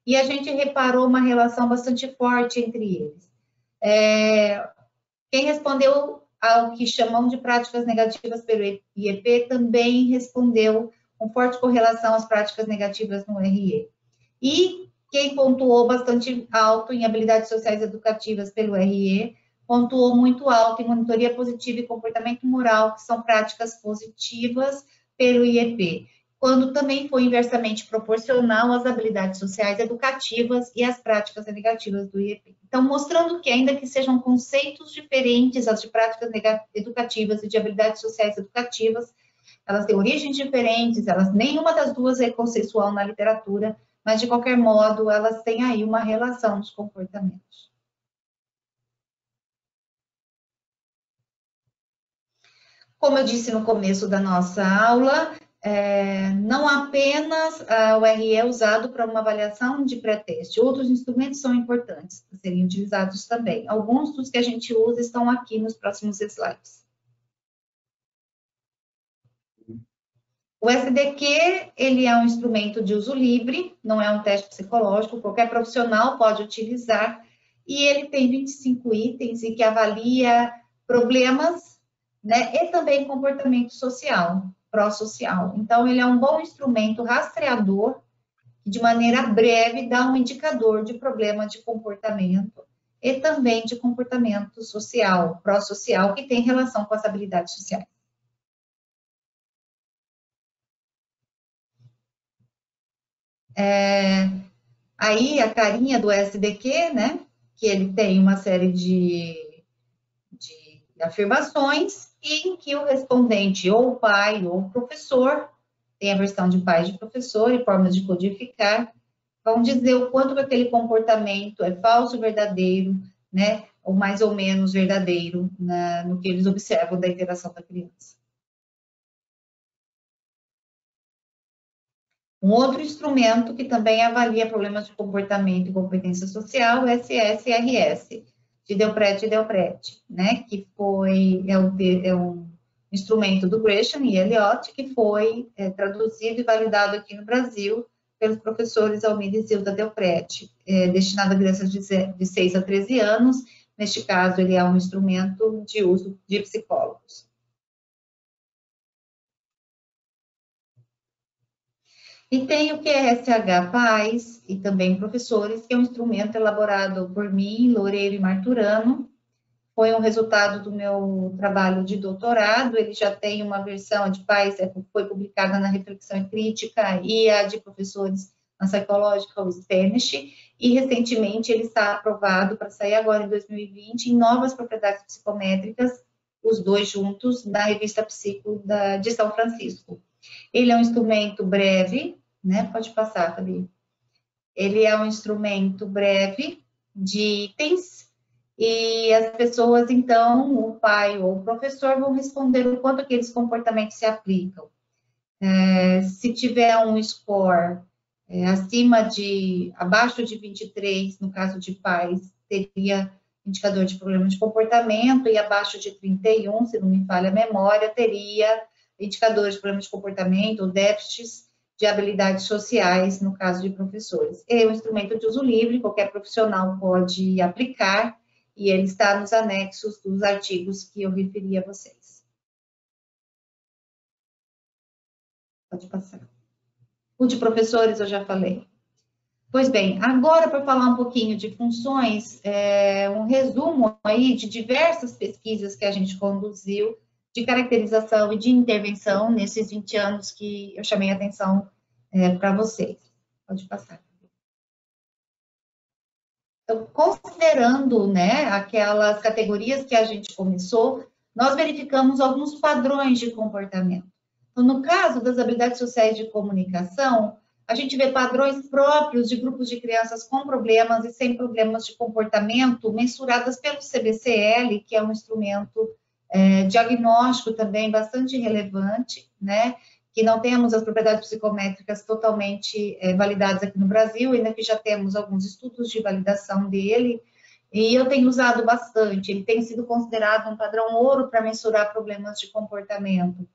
E a gente reparou uma relação bastante forte entre eles. Quem respondeu ao que chamam de práticas negativas pelo IEP também respondeu com forte correlação às práticas negativas no RE. E quem pontuou bastante alto em habilidades sociais educativas pelo RE, pontuou muito alto em monitoria positiva e comportamento moral, que são práticas positivas pelo IEP, quando também foi inversamente proporcional às habilidades sociais educativas e às práticas negativas do IEP. Então, mostrando que, ainda que sejam conceitos diferentes, as de práticas educativas e de habilidades sociais educativas, elas têm origens diferentes, nenhuma das duas é consensual na literatura, mas, de qualquer modo, elas têm aí uma relação dos comportamentos. Como eu disse no começo da nossa aula, não apenas o RE é usado para uma avaliação de pré-teste, outros instrumentos são importantes para serem utilizados também. Alguns dos que a gente usa estão aqui nos próximos slides. O SDQ, ele é um instrumento de uso livre, não é um teste psicológico, qualquer profissional pode utilizar, e ele tem 25 itens e que avalia problemas, né, e também comportamento social, pró-social. Então, ele é um bom instrumento rastreador, que de maneira breve dá um indicador de problema de comportamento e também de comportamento social, pró-social, que tem relação com as habilidades sociais. Aí a carinha do SDQ, né, que ele tem uma série de afirmações em que o respondente, ou o pai, ou o professor, tem a versão de pai e de professor e formas de codificar, vão dizer o quanto aquele comportamento é falso, verdadeiro, né, ou mais ou menos verdadeiro no que eles observam da interação da criança. Um outro instrumento que também avalia problemas de comportamento e competência social é o SSRS, de Delprete e Delprete, né, que é um instrumento do Gresham e Eliot, que foi traduzido e validado aqui no Brasil pelos professores Almeida e Zilda Delprete, destinado a crianças de 6 a 13 anos. Neste caso, ele é um instrumento de uso de psicólogos. E tem o QSH Pais e também professores, que é um instrumento elaborado por mim, Loureiro e Marturano. Foi um resultado do meu trabalho de doutorado. Ele já tem uma versão de pais, foi publicada na Reflexão e Crítica, e a de professores na Psychological Spanish. E recentemente ele está aprovado para sair agora em 2020 em novas propriedades psicométricas, os dois juntos, na revista Psico de São Francisco. Ele é um instrumento breve, né? Pode passar, Fabi. Ele é um instrumento breve de itens e as pessoas, então, o pai ou o professor vão responder o quanto aqueles comportamentos se aplicam. Se tiver um score abaixo de 23, no caso de pais, teria indicador de problema de comportamento, e abaixo de 31, se não me falha a memória, teria indicadores de problema de comportamento ou déficits de habilidades sociais, no caso de professores. É um instrumento de uso livre, qualquer profissional pode aplicar, e ele está nos anexos dos artigos que eu referi a vocês. Pode passar. O de professores eu já falei. Pois bem, agora para falar um pouquinho de funções, um resumo aí de diversas pesquisas que a gente conduziu de caracterização e de intervenção nesses 20 anos que eu chamei a atenção para vocês. Pode passar. Então, considerando, né, aquelas categorias que a gente começou, nós verificamos alguns padrões de comportamento. Então, no caso das habilidades sociais de comunicação, a gente vê padrões próprios de grupos de crianças com problemas e sem problemas de comportamento, mensuradas pelo CBCL, que é um instrumento diagnóstico também bastante relevante, né? Que não temos as propriedades psicométricas totalmente validadas aqui no Brasil, ainda que já temos alguns estudos de validação dele, e eu tenho usado bastante. Ele tem sido considerado um padrão ouro para mensurar problemas de comportamento.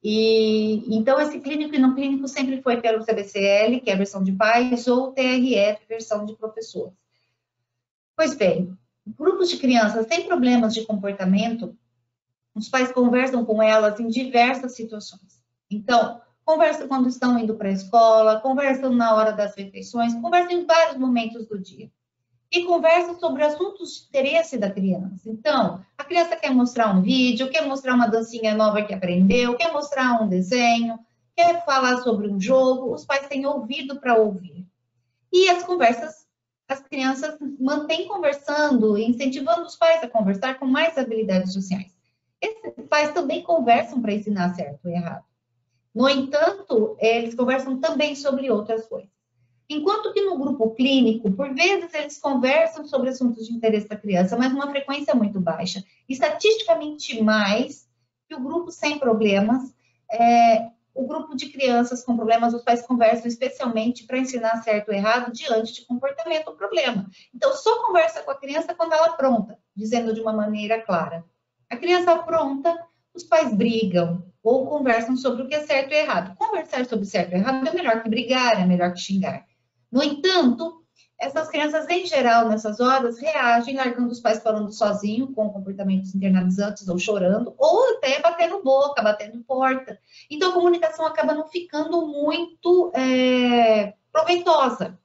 E então, esse clínico e não clínico sempre foi pelo CBCL, que é a versão de pais, ou TRF, versão de professores. Pois bem, grupos de crianças sem problemas de comportamento, os pais conversam com elas em diversas situações. Então, conversam quando estão indo para a escola, conversam na hora das refeições, conversam em vários momentos do dia. E conversam sobre assuntos de interesse da criança. Então, a criança quer mostrar um vídeo, quer mostrar uma dancinha nova que aprendeu, quer mostrar um desenho, quer falar sobre um jogo, os pais têm ouvido para ouvir. E as conversas, as crianças mantêm conversando, incentivando os pais a conversar com mais habilidades sociais. Esses pais também conversam para ensinar certo e errado. No entanto, eles conversam também sobre outras coisas. Enquanto que no grupo clínico, por vezes eles conversam sobre assuntos de interesse da criança, mas uma frequência muito baixa. Estatisticamente mais que o grupo sem problemas, o grupo de crianças com problemas, os pais conversam especialmente para ensinar certo ou errado diante de comportamento ou problema. Então, só conversa com a criança quando ela apronta, dizendo de uma maneira clara. A criança apronta, os pais brigam ou conversam sobre o que é certo e errado. Conversar sobre certo e errado é melhor que brigar, é melhor que xingar. No entanto, essas crianças, em geral, nessas horas, reagem largando os pais falando sozinho, com comportamentos internalizantes ou chorando, ou até batendo boca, batendo porta. Então, a comunicação acaba não ficando muito proveitosa.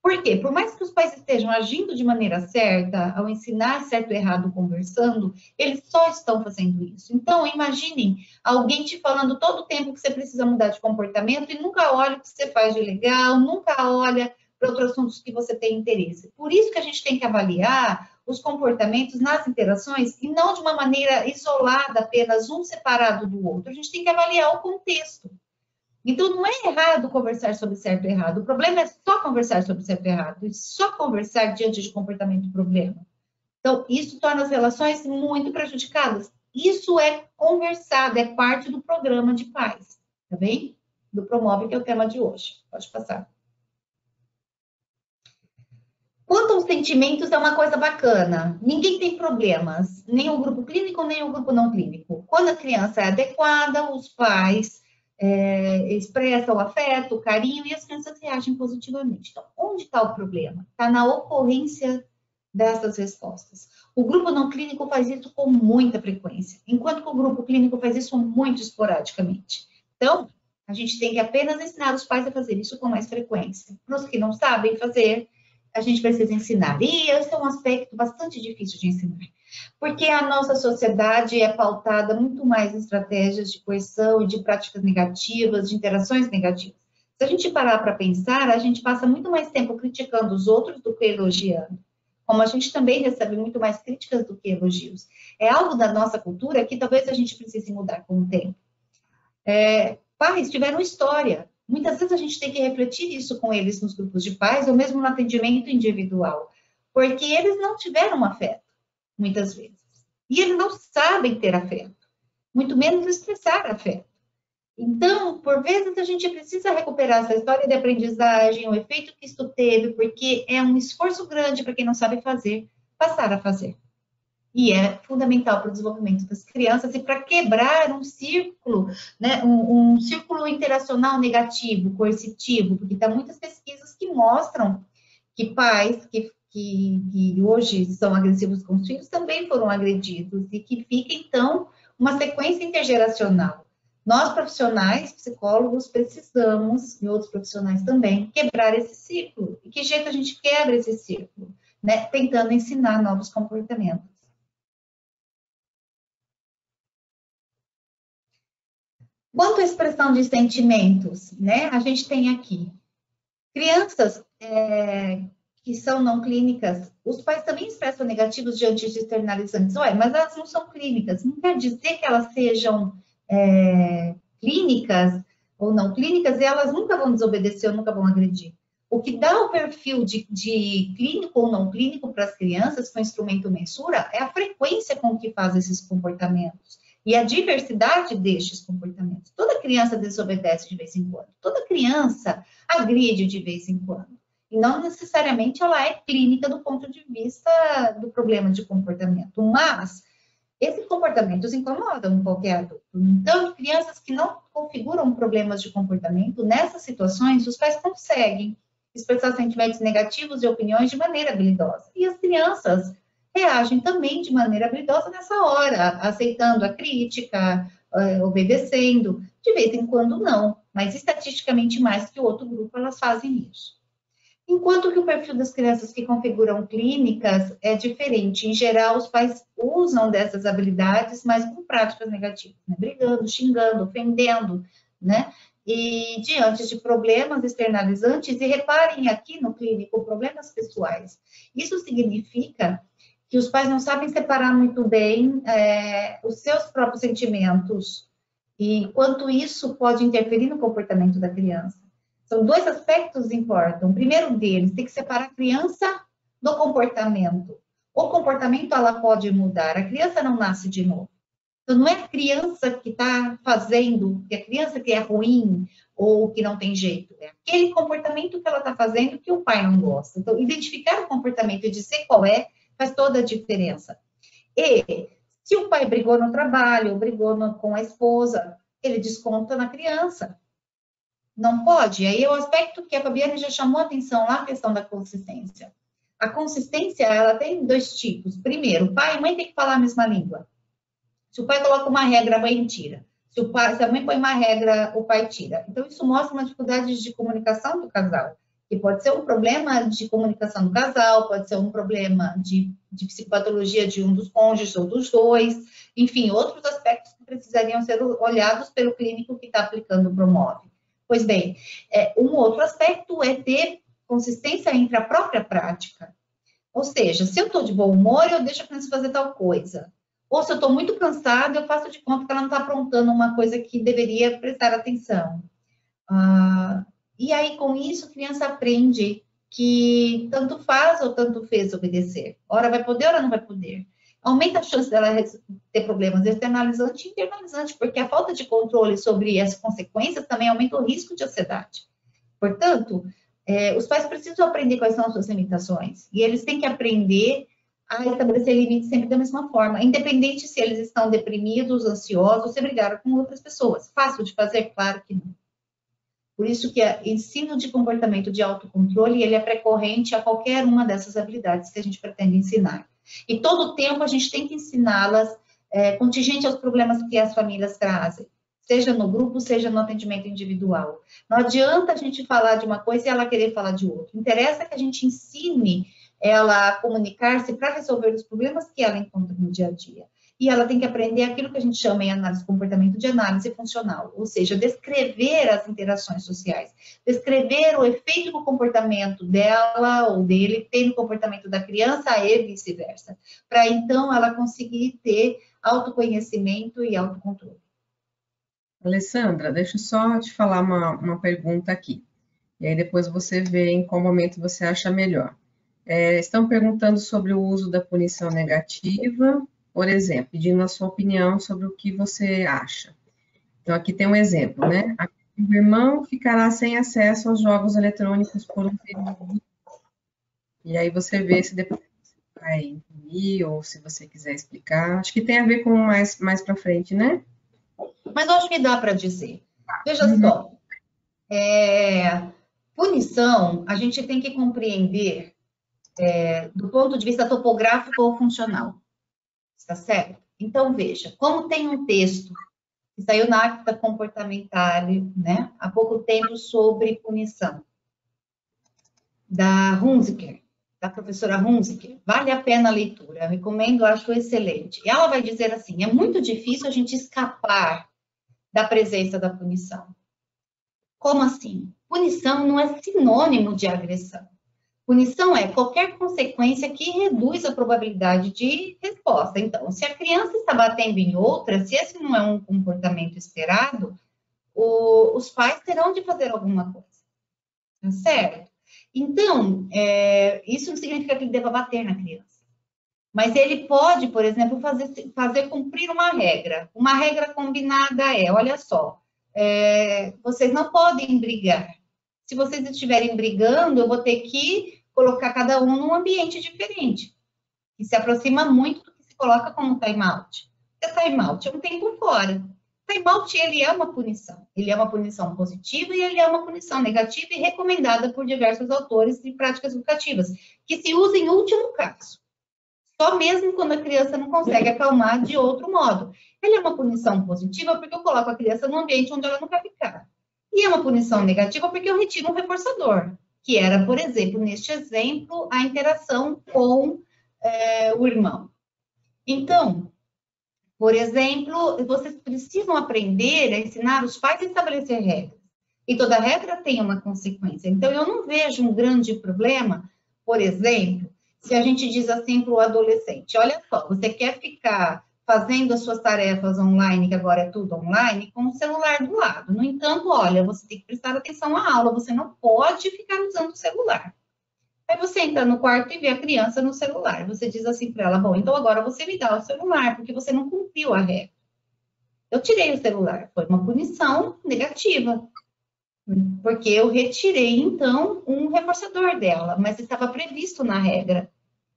Por quê? Por mais que os pais estejam agindo de maneira certa, ao ensinar certo e errado conversando, eles só estão fazendo isso. Então, imaginem alguém te falando todo o tempo que você precisa mudar de comportamento e nunca olha o que você faz de legal, nunca olha para outros assuntos que você tem interesse. Por isso que a gente tem que avaliar os comportamentos nas interações e não de uma maneira isolada, apenas um separado do outro. A gente tem que avaliar o contexto. Então, não é errado conversar sobre certo e errado. O problema é só conversar sobre certo e errado. E só conversar diante de comportamento e problema. Então, isso torna as relações muito prejudicadas. Isso é conversado, é parte do programa de paz. Tá bem? Do Promove, que é o tema de hoje. Pode passar. Quanto aos sentimentos, é uma coisa bacana. Ninguém tem problemas. Nem o grupo clínico, nem o grupo não clínico. Quando a criança é adequada, os pais expressam o afeto, o carinho, e as crianças reagem positivamente. Então, onde está o problema? Está na ocorrência dessas respostas. O grupo não clínico faz isso com muita frequência, enquanto que o grupo clínico faz isso muito esporadicamente. Então, a gente tem que apenas ensinar os pais a fazer isso com mais frequência. Para os que não sabem fazer, a gente precisa ensinar. E esse é um aspecto bastante difícil de ensinar, porque a nossa sociedade é pautada muito mais em estratégias de coerção e de práticas negativas, de interações negativas. Se a gente parar para pensar, a gente passa muito mais tempo criticando os outros do que elogiando. Como a gente também recebe muito mais críticas do que elogios. É algo da nossa cultura que talvez a gente precise mudar com o tempo. Pais tiveram história. Muitas vezes a gente tem que refletir isso com eles nos grupos de pais, ou mesmo no atendimento individual, porque eles não tiveram afeto, muitas vezes. E eles não sabem ter afeto, muito menos expressar afeto. Então, por vezes, a gente precisa recuperar essa história de aprendizagem, o efeito que isso teve, porque é um esforço grande para quem não sabe fazer, passar a fazer. E é fundamental para o desenvolvimento das crianças e para quebrar um círculo, né, um círculo interacional negativo, coercitivo, porque tem muitas pesquisas que mostram que pais que hoje são agressivos com os filhos também foram agredidos e que fica, então, uma sequência intergeracional. Nós, profissionais, psicólogos, precisamos, e outros profissionais também, quebrar esse ciclo. E que jeito a gente quebra esse ciclo? Né? Tentando ensinar novos comportamentos. Quanto à expressão de sentimentos, né? A gente tem aqui crianças que são não clínicas, os pais também expressam negativos diante de externalizantes. Ué, mas elas não são clínicas, não quer dizer que elas sejam clínicas ou não clínicas, e elas nunca vão desobedecer ou nunca vão agredir. O que dá o perfil de clínico ou não clínico para as crianças, que o instrumento mensura, é a frequência com que faz esses comportamentos e a diversidade destes comportamentos. Toda criança desobedece de vez em quando, toda criança agride de vez em quando. E não necessariamente ela é clínica do ponto de vista do problema de comportamento, mas esses comportamentos incomodam qualquer adulto. Então, crianças que não configuram problemas de comportamento, nessas situações, os pais conseguem expressar sentimentos negativos e opiniões de maneira habilidosa. E as crianças reagem também de maneira habilidosa nessa hora, aceitando a crítica, obedecendo. De vez em quando, não, mas estatisticamente mais que o outro grupo, elas fazem isso. Enquanto que o perfil das crianças que configuram clínicas é diferente. Em geral, os pais usam dessas habilidades, mas com práticas negativas, né? Brigando, xingando, ofendendo, né? E diante de problemas externalizantes, e reparem aqui no clínico, problemas pessoais. Isso significa que os pais não sabem separar muito bem os seus próprios sentimentos e quanto isso pode interferir no comportamento da criança. São dois aspectos que importam. O primeiro deles, tem que separar a criança do comportamento. O comportamento, ela pode mudar. A criança não nasce de novo. Então, não é a criança que está fazendo, que a criança que é ruim ou que não tem jeito. É aquele comportamento que ela está fazendo que o pai não gosta. Então, identificar o comportamento e dizer qual é, faz toda a diferença. E se o pai brigou no trabalho, brigou com a esposa, ele desconta na criança. Não pode. Aí é o aspecto que a Fabiane já chamou a atenção lá, a questão da consistência. A consistência, ela tem dois tipos. Primeiro, pai e mãe tem que falar a mesma língua. Se o pai coloca uma regra, a mãe tira. Se a mãe põe uma regra, o pai tira. Então, isso mostra uma dificuldade de comunicação do casal. Que pode ser um problema de comunicação do casal, pode ser um problema de psicopatologia de um dos cônjuges ou dos dois. Enfim, outros aspectos que precisariam ser olhados pelo clínico que está aplicando o Promove. Pois bem, um outro aspecto é ter consistência entre a própria prática. Ou seja, se eu estou de bom humor, eu deixo a criança fazer tal coisa. Ou se eu estou muito cansada, eu faço de conta que ela não está aprontando uma coisa que deveria prestar atenção. E aí, com isso, a criança aprende que tanto faz ou tanto fez obedecer. Ora vai poder, ora não vai poder. Aumenta a chance dela ter problemas externalizante e internalizante, porque a falta de controle sobre as consequências também aumenta o risco de ansiedade. Portanto, os pais precisam aprender quais são as suas limitações, e eles têm que aprender a estabelecer limites sempre da mesma forma, independente se eles estão deprimidos, ansiosos, ou se brigaram com outras pessoas. Fácil de fazer? Claro que não. Por isso que o ensino de comportamento de autocontrole, ele é precorrente a qualquer uma dessas habilidades que a gente pretende ensinar. E todo o tempo a gente tem que ensiná-las contingente aos problemas que as famílias trazem, seja no grupo, seja no atendimento individual. Não adianta a gente falar de uma coisa e ela querer falar de outra. Interessa que a gente ensine ela a comunicar-se para resolver os problemas que ela encontra no dia a dia. E ela tem que aprender aquilo que a gente chama em análise de comportamento de análise funcional, ou seja, descrever as interações sociais, descrever o efeito do comportamento dela ou dele tem no comportamento da criança e vice-versa, para então ela conseguir ter autoconhecimento e autocontrole. Alessandra, deixa eu só te falar uma pergunta aqui, e aí depois você vê em qual momento você acha melhor. Estão perguntando sobre o uso da punição negativa, por exemplo, pedindo a sua opinião sobre o que você acha. Então, aqui tem um exemplo, né? O irmão ficará sem acesso aos jogos eletrônicos por um período. E aí você vê se depois vai imprimir ou se você quiser explicar. Acho que tem a ver com mais para frente, né? Mas eu acho que dá para dizer. Veja só, punição, a gente tem que compreender do ponto de vista topográfico ou funcional. Está certo? Então, veja, como tem um texto que saiu na Acta Comportamentale, né, há pouco tempo, sobre punição, da Hunziker, da professora Hunziker, vale a pena a leitura, eu recomendo, acho excelente. E ela vai dizer assim, é muito difícil a gente escapar da presença da punição. Como assim? Punição não é sinônimo de agressão. Punição é qualquer consequência que reduz a probabilidade de resposta. Então, se a criança está batendo em outra, se esse não é um comportamento esperado, os pais terão de fazer alguma coisa. Tá certo? Então, isso não significa que ele deva bater na criança. Mas ele pode, por exemplo, fazer cumprir uma regra. Uma regra combinada olha só, vocês não podem brigar. Se vocês estiverem brigando, eu vou ter que colocar cada um num ambiente diferente, que se aproxima muito do que se coloca como time-out. Time-out é um tempo fora. Time-out, ele é uma punição. Ele é uma punição positiva e ele é uma punição negativa e recomendada por diversos autores de práticas educativas, que se usa em último caso. Só mesmo quando a criança não consegue acalmar de outro modo. Ele é uma punição positiva porque eu coloco a criança num ambiente onde ela não quer ficar. E é uma punição negativa porque eu retiro um reforçador, que era, por exemplo, neste exemplo, a interação com o irmão. Então, por exemplo, vocês precisam aprender a ensinar os pais a estabelecer regras. E toda regra tem uma consequência. Então, eu não vejo um grande problema, por exemplo, se a gente diz assim para o adolescente, olha só, você quer ficar fazendo as suas tarefas online, que agora é tudo online, com o celular do lado. No entanto, olha, você tem que prestar atenção à aula, você não pode ficar usando o celular. Aí você entra no quarto e vê a criança no celular. Você diz assim para ela, bom, então agora você me dá o celular, porque você não cumpriu a regra. Eu tirei o celular, foi uma punição negativa, porque eu retirei, então, um reforçador dela, mas estava previsto na regra.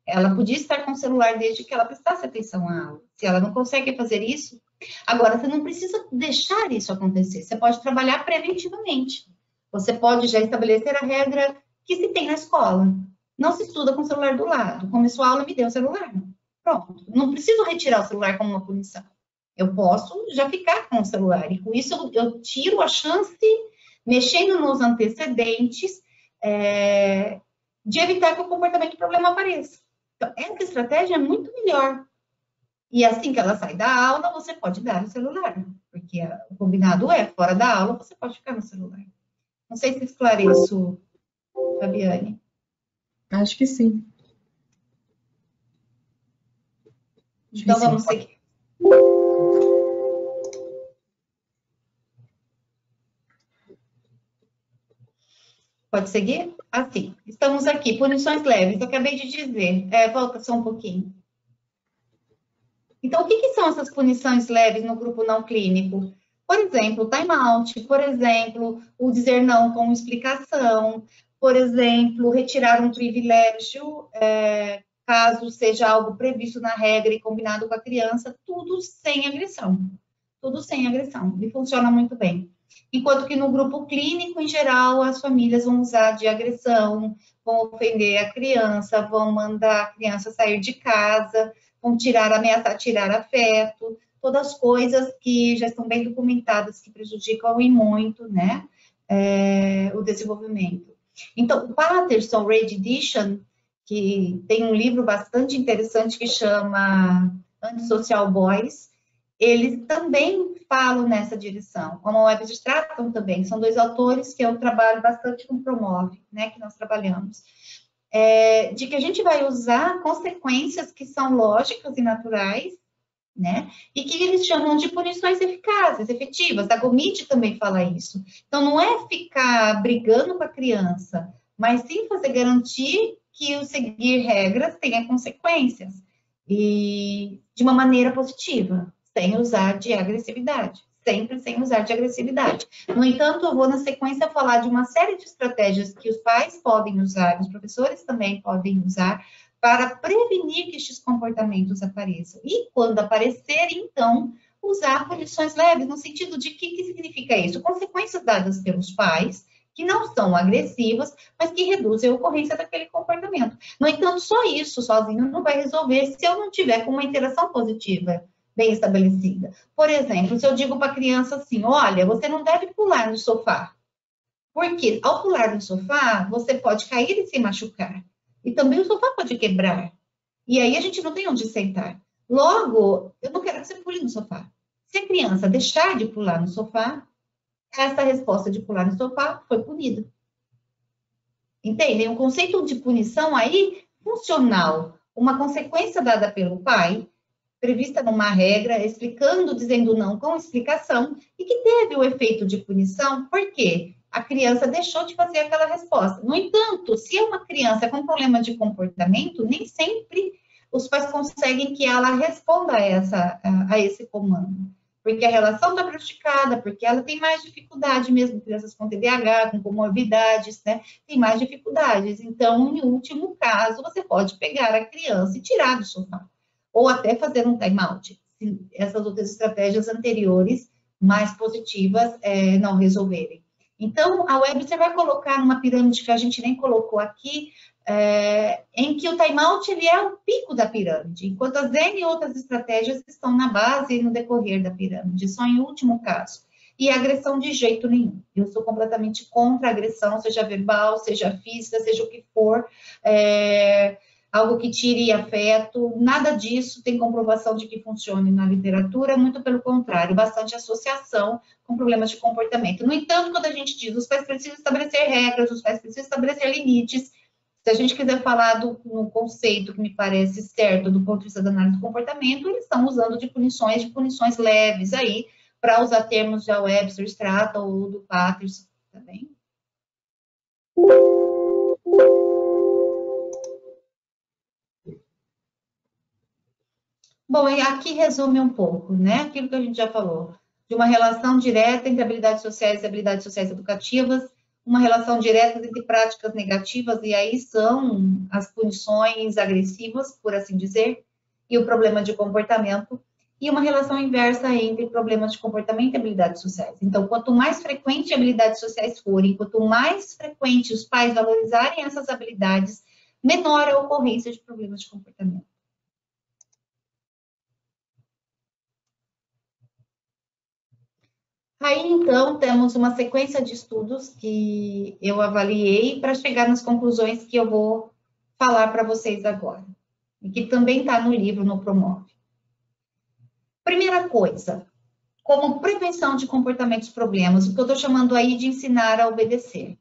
Ela podia estar com o celular desde que ela prestasse atenção à aula. Se ela não consegue fazer isso, agora você não precisa deixar isso acontecer. Você pode trabalhar preventivamente. Você pode já estabelecer a regra que se tem na escola. Não se estuda com o celular do lado. Começou a aula, me deu o celular. Pronto. Não preciso retirar o celular como uma punição. Eu posso já ficar com o celular. E com isso eu tiro a chance, mexendo nos antecedentes, de evitar que o comportamento do problema apareça. Então, essa estratégia é muito melhor. E assim que ela sai da aula, você pode dar o celular. Porque o combinado fora da aula, você pode ficar no celular. Não sei se esclareço, Fabiane. Acho que sim. Então, vamos seguir. Pode seguir? Assim, estamos aqui, punições leves, eu acabei de dizer. Volta só um pouquinho. Então, o que são essas punições leves no grupo não clínico? Por exemplo, time-out, por exemplo, o dizer não com explicação, por exemplo, retirar um privilégio, caso seja algo previsto na regra e combinado com a criança, tudo sem agressão. Tudo sem agressão, e funciona muito bem. Enquanto que no grupo clínico, em geral, as famílias vão usar de agressão, vão ofender a criança, vão mandar a criança sair de casa, vão ameaçar tirar afeto, todas as coisas que já estão bem documentadas, que prejudicam e muito, né, o desenvolvimento. Então, o Patterson Ray Edition, que tem um livro bastante interessante que chama Antisocial Boys, eles também falam nessa direção, como a Webster tratam também, são dois autores que eu trabalho bastante com Promove, né, que nós trabalhamos, de que a gente vai usar consequências que são lógicas e naturais, né, e que eles chamam de punições eficazes, efetivas, a Gomit também fala isso. Então, não é ficar brigando com a criança, mas sim garantir que o seguir regras tenha consequências, e de uma maneira positiva, sem usar de agressividade, sempre sem usar de agressividade. No entanto, eu vou na sequência falar de uma série de estratégias que os pais podem usar, os professores também podem usar, para prevenir que estes comportamentos apareçam. E quando aparecerem, então, usar punições leves, no sentido de que significa isso? Consequências dadas pelos pais, que não são agressivas, mas que reduzem a ocorrência daquele comportamento. No entanto, só isso sozinho não vai resolver se eu não tiver com uma interação positiva bem estabelecida. Por exemplo, se eu digo para a criança assim, olha, você não deve pular no sofá, porque ao pular no sofá, você pode cair e se machucar. E também o sofá pode quebrar. E aí a gente não tem onde sentar. Logo, eu não quero que você pule no sofá. Se a criança deixar de pular no sofá, essa resposta de pular no sofá foi punida. Entendem? O conceito de punição aí, funcional, uma consequência dada pelo pai, prevista numa regra, explicando, dizendo não com explicação, e que teve o efeito de punição, porque a criança deixou de fazer aquela resposta. No entanto, se é uma criança com problema de comportamento, nem sempre os pais conseguem que ela responda a esse comando. Porque a relação está prejudicada, porque ela tem mais dificuldade mesmo, crianças com TDAH, com comorbidades, né? Tem mais dificuldades. Então, em último caso, você pode pegar a criança e tirar do sofá. Ou até fazer um time-out. Se essas outras estratégias anteriores, mais positivas, não resolverem. Então, a Webster vai colocar numa pirâmide que a gente nem colocou aqui, em que o time-out ele é o pico da pirâmide, enquanto as N outras estratégias estão na base e no decorrer da pirâmide, só em último caso. E a agressão de jeito nenhum. Eu sou completamente contra a agressão, seja verbal, seja física, seja o que for, algo que tire afeto, nada disso tem comprovação de que funcione na literatura, muito pelo contrário, bastante associação com problemas de comportamento. No entanto, quando a gente diz os pais precisam estabelecer regras, os pais precisam estabelecer limites, se a gente quiser falar no conceito que me parece certo do ponto de vista da análise do comportamento, eles estão usando de punições leves aí, para usar termos de Webster, Strata ou do Patterson também. Bom, e aqui resume um pouco, né? Aquilo que a gente já falou, de uma relação direta entre habilidades sociais e habilidades sociais educativas, uma relação direta entre práticas negativas, e aí são as punições agressivas, por assim dizer, e o problema de comportamento, e uma relação inversa entre problemas de comportamento e habilidades sociais. Então, quanto mais frequente habilidades sociais forem, quanto mais frequente os pais valorizarem essas habilidades, menor a ocorrência de problemas de comportamento. Aí, então, temos uma sequência de estudos que eu avaliei para chegar nas conclusões que eu vou falar para vocês agora, e que também está no livro, no Promove. Primeira coisa, como prevenção de comportamentos problemas, o que eu estou chamando aí de ensinar a obedecer.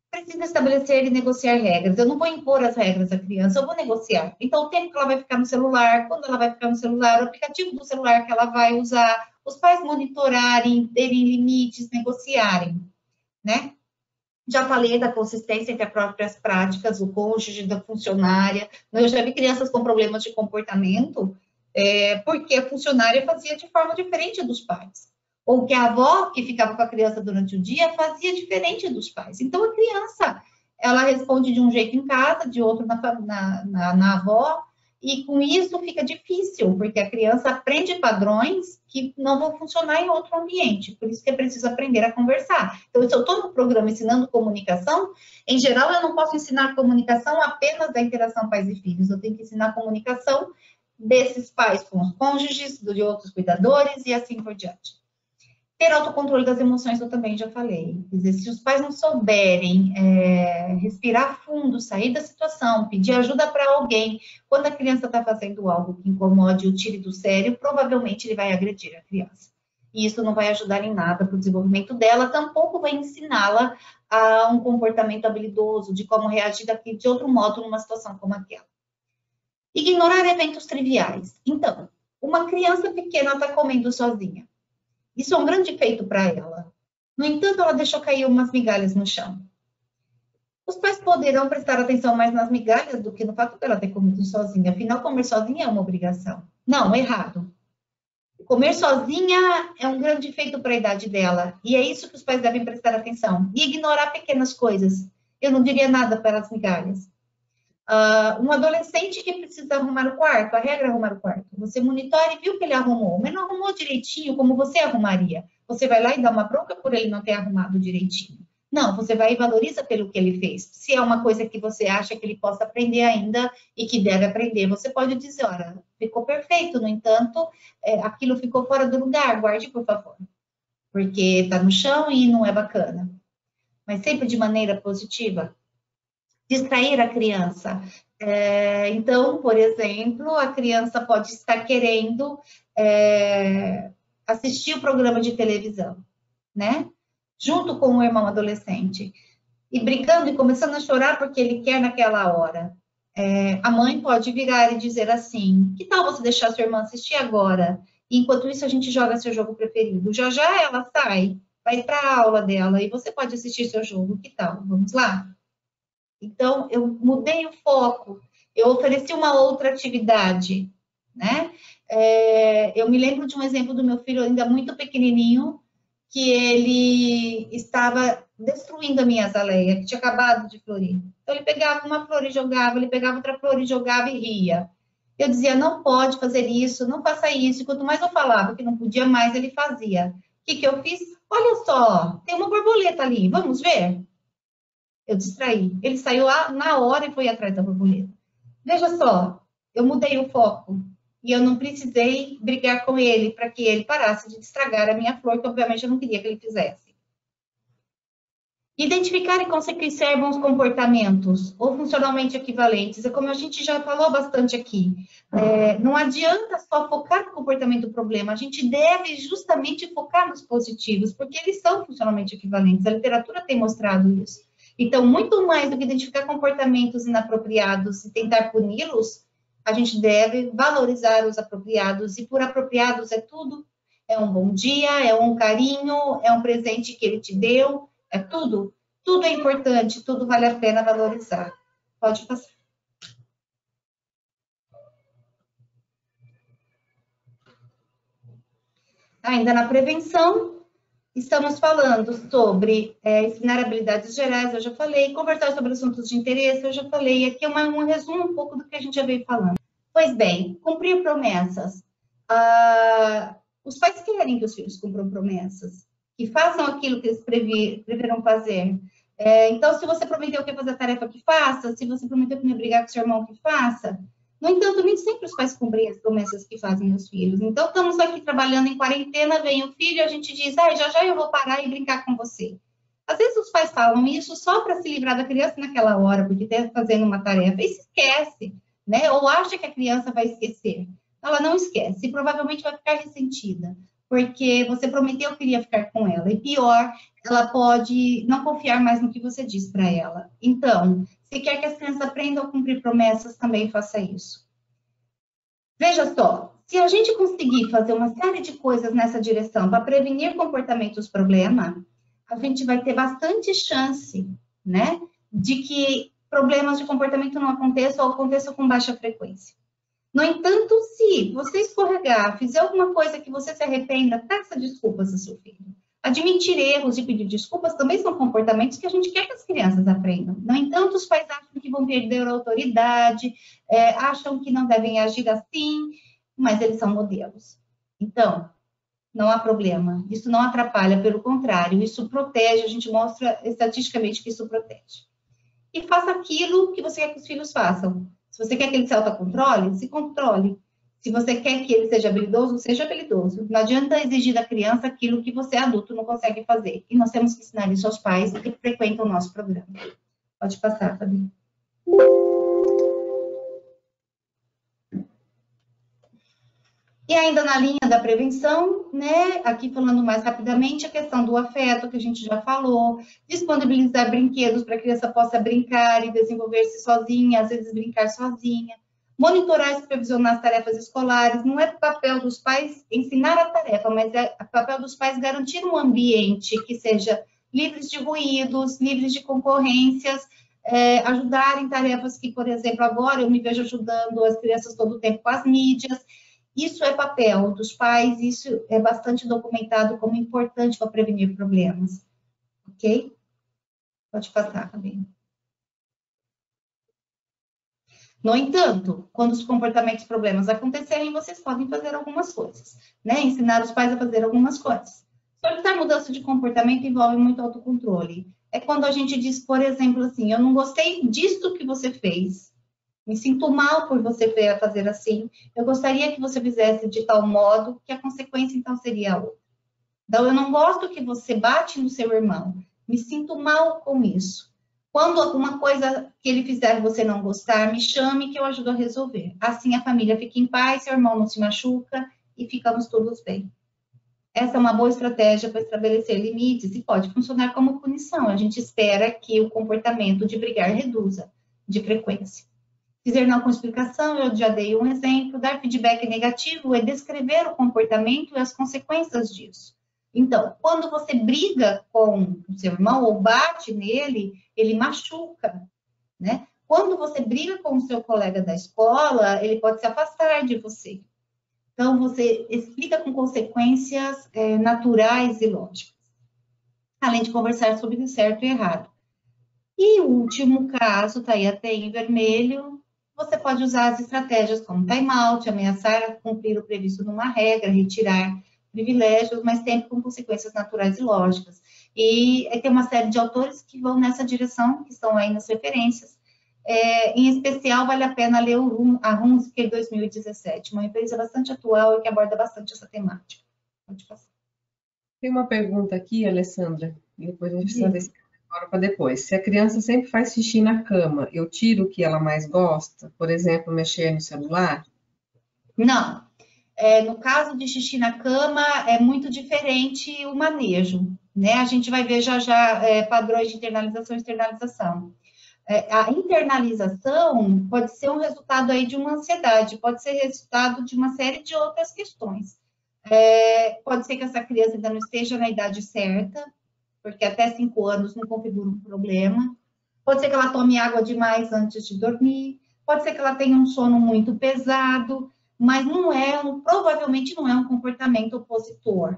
Precisa estabelecer e negociar regras. Eu não vou impor as regras à criança, eu vou negociar. Então, o tempo que ela vai ficar no celular, quando ela vai ficar no celular, o aplicativo do celular que ela vai usar, os pais monitorarem, terem limites, negociarem, né? Já falei da consistência entre as próprias práticas, o cônjuge, da funcionária. Eu já vi crianças com problemas de comportamento, porque a funcionária fazia de forma diferente dos pais. Ou que a avó, que ficava com a criança durante o dia, fazia diferente dos pais. Então, a criança, ela responde de um jeito em casa, de outro na avó, e com isso fica difícil, porque a criança aprende padrões que não vão funcionar em outro ambiente. Por isso que é preciso aprender a conversar. Então, se eu estou no programa ensinando comunicação, em geral, eu não posso ensinar comunicação apenas da interação pais e filhos. Eu tenho que ensinar comunicação desses pais com os cônjuges, de outros cuidadores e assim por diante. Ter autocontrole das emoções, eu também já falei. Quer dizer, se os pais não souberem respirar fundo, sair da situação, pedir ajuda para alguém, quando a criança está fazendo algo que incomode ou tire do sério, provavelmente ele vai agredir a criança. E isso não vai ajudar em nada para o desenvolvimento dela, tampouco vai ensiná-la a um comportamento habilidoso, de como reagir de outro modo numa situação como aquela. Ignorar eventos triviais. Então, uma criança pequena está comendo sozinha. Isso é um grande feito para ela. No entanto, ela deixou cair umas migalhas no chão. Os pais poderão prestar atenção mais nas migalhas do que no fato dela ter comido sozinha. Afinal, comer sozinha é uma obrigação. Não, errado. Comer sozinha é um grande feito para a idade dela, e é isso que os pais devem prestar atenção, e ignorar pequenas coisas. Eu não diria nada para as migalhas. Um adolescente que precisa arrumar o quarto, a regra é arrumar o quarto. Você monitora e viu que ele arrumou, mas não arrumou direitinho como você arrumaria. Você vai lá e dá uma bronca por ele não ter arrumado direitinho. Não, você vai e valoriza pelo que ele fez. Se é uma coisa que você acha que ele possa aprender ainda e que deve aprender, você pode dizer, olha, ficou perfeito, no entanto, aquilo ficou fora do lugar, guarde, por favor. Porque está no chão e não é bacana. Mas sempre de maneira positiva. Distrair a criança. Então, por exemplo, a criança pode estar querendo assistir o programa de televisão, né? Junto com o irmão adolescente. E brigando e começando a chorar porque ele quer naquela hora. A mãe pode virar e dizer assim, que tal você deixar sua irmã assistir agora? E enquanto isso a gente joga seu jogo preferido. Já já ela sai, vai para a aula dela e você pode assistir seu jogo. Que tal? Vamos lá? Então, eu mudei o foco, eu ofereci uma outra atividade, né? Eu me lembro de um exemplo do meu filho ainda muito pequenininho, que ele estava destruindo a minha azaleia, que tinha acabado de florir. Então, ele pegava uma flor e jogava, ele pegava outra flor e jogava e ria. Eu dizia, não pode fazer isso, não faça isso. E quanto mais eu falava que não podia mais, ele fazia. O que eu fiz? Olha só, tem uma borboleta ali, vamos ver? Eu distraí. Ele saiu na hora e foi atrás da borboleta. Veja só, eu mudei o foco. E eu não precisei brigar com ele para que ele parasse de estragar a minha flor, que obviamente eu não queria que ele fizesse. Identificar e consequenciar bons comportamentos, ou funcionalmente equivalentes, é como a gente já falou bastante aqui. Não adianta só focar no comportamento do problema, a gente deve justamente focar nos positivos, porque eles são funcionalmente equivalentes, a literatura tem mostrado isso. Então, muito mais do que identificar comportamentos inapropriados e tentar puni-los, a gente deve valorizar os apropriados, e por apropriados é tudo. É um bom dia, é um carinho, é um presente que ele te deu, é tudo. Tudo é importante, tudo vale a pena valorizar. Pode passar. Ainda na prevenção, estamos falando sobre ensinar habilidades gerais, eu já falei, conversar sobre assuntos de interesse, eu já falei. Aqui é um resumo um pouco do que a gente já veio falando. Pois bem, cumprir promessas. Os pais querem que os filhos cumpram promessas, que façam aquilo que eles preveram fazer. Então, se você prometeu que ia fazer a tarefa, que faça. Se você prometeu que não ia brigar com seu irmão, que faça. No entanto, nem sempre os pais cumprem as promessas que fazem aos filhos. Então, estamos aqui trabalhando em quarentena, vem o filho e a gente diz, já já eu vou parar e brincar com você. Às vezes os pais falam isso só para se livrar da criança naquela hora, porque está fazendo uma tarefa, e se esquece, né? Ou acha que a criança vai esquecer. Ela não esquece, e provavelmente vai ficar ressentida, porque você prometeu que iria ficar com ela. E pior, ela pode não confiar mais no que você diz para ela. Então, se quer que as crianças aprendam a cumprir promessas, também faça isso. Veja só, se a gente conseguir fazer uma série de coisas nessa direção para prevenir comportamentos problema, a gente vai ter bastante chance, né, de que problemas de comportamento não aconteçam ou aconteçam com baixa frequência. No entanto, se você escorregar, fizer alguma coisa que você se arrependa, peça desculpas ao seu filho. Admitir erros e pedir desculpas também são comportamentos que a gente quer que as crianças aprendam. No entanto, os pais acham que vão perder a autoridade, acham que não devem agir assim, mas eles são modelos. Então, não há problema. Isso não atrapalha, pelo contrário, isso protege, a gente mostra estatisticamente que isso protege. E faça aquilo que você quer que os filhos façam. Se você quer que ele se autocontrole, se controle. Se você quer que ele seja habilidoso, seja habilidoso. Não adianta exigir da criança aquilo que você, adulto, não consegue fazer. E nós temos que ensinar isso aos pais que frequentam o nosso programa. Pode passar, Fabi. E ainda na linha da prevenção, né, aqui falando mais rapidamente, a questão do afeto, que a gente já falou, disponibilizar brinquedos para a criança possa brincar e desenvolver-se sozinha, às vezes brincar sozinha, monitorar e supervisionar as tarefas escolares, não é papel dos pais ensinar a tarefa, mas é papel dos pais garantir um ambiente que seja livre de ruídos, livre de concorrências, ajudar em tarefas que, por exemplo, agora eu me vejo ajudando as crianças todo o tempo com as mídias. Isso é papel dos pais, isso é bastante documentado como importante para prevenir problemas, ok? Pode passar, Rabino. No entanto, quando os comportamentos problemas acontecerem, vocês podem fazer algumas coisas, né? Ensinar os pais a fazer algumas coisas. Solicitar mudança de comportamento envolve muito autocontrole. É quando a gente diz, por exemplo, assim, eu não gostei disso que você fez, me sinto mal por você fazer assim, eu gostaria que você fizesse de tal modo que a consequência, então, seria outra. Então, eu não gosto que você bate no seu irmão, me sinto mal com isso. Quando alguma coisa que ele fizer você não gostar, me chame que eu ajudo a resolver. Assim a família fica em paz, seu irmão não se machuca e ficamos todos bem. Essa é uma boa estratégia para estabelecer limites e pode funcionar como punição. A gente espera que o comportamento de brigar reduza de frequência. Dizer não com explicação, eu já dei um exemplo. Dar feedback negativo é descrever o comportamento e as consequências disso. Então, quando você briga com o seu irmão ou bate nele, ele machuca, né? Quando você briga com o seu colega da escola, ele pode se afastar de você. Então, você explica com consequências naturais e lógicas, além de conversar sobre o certo e errado. E o último caso, está aí até em vermelho, você pode usar as estratégias como time-out, ameaçar cumprir o previsto numa regra, retirar privilégios, mas sempre com consequências naturais e lógicas. E tem uma série de autores que vão nessa direção, que estão aí nas referências. Em especial, vale a pena ler a Hunziker 2017, uma referência bastante atual e que aborda bastante essa temática. Pode passar. Tem uma pergunta aqui, Alessandra, e depois a gente precisa ver se agora para depois. Se a criança sempre faz xixi na cama, eu tiro o que ela mais gosta? Por exemplo, mexer no celular? Não. No caso de xixi na cama, é muito diferente o manejo, né? A gente vai ver já padrões de internalização e externalização. A internalização pode ser um resultado aí de uma ansiedade, pode ser resultado de uma série de outras questões. Pode ser que essa criança ainda não esteja na idade certa, porque até 5 anos não configura um problema. Pode ser que ela tome água demais antes de dormir, pode ser que ela tenha um sono muito pesado, mas provavelmente não é um comportamento opositor,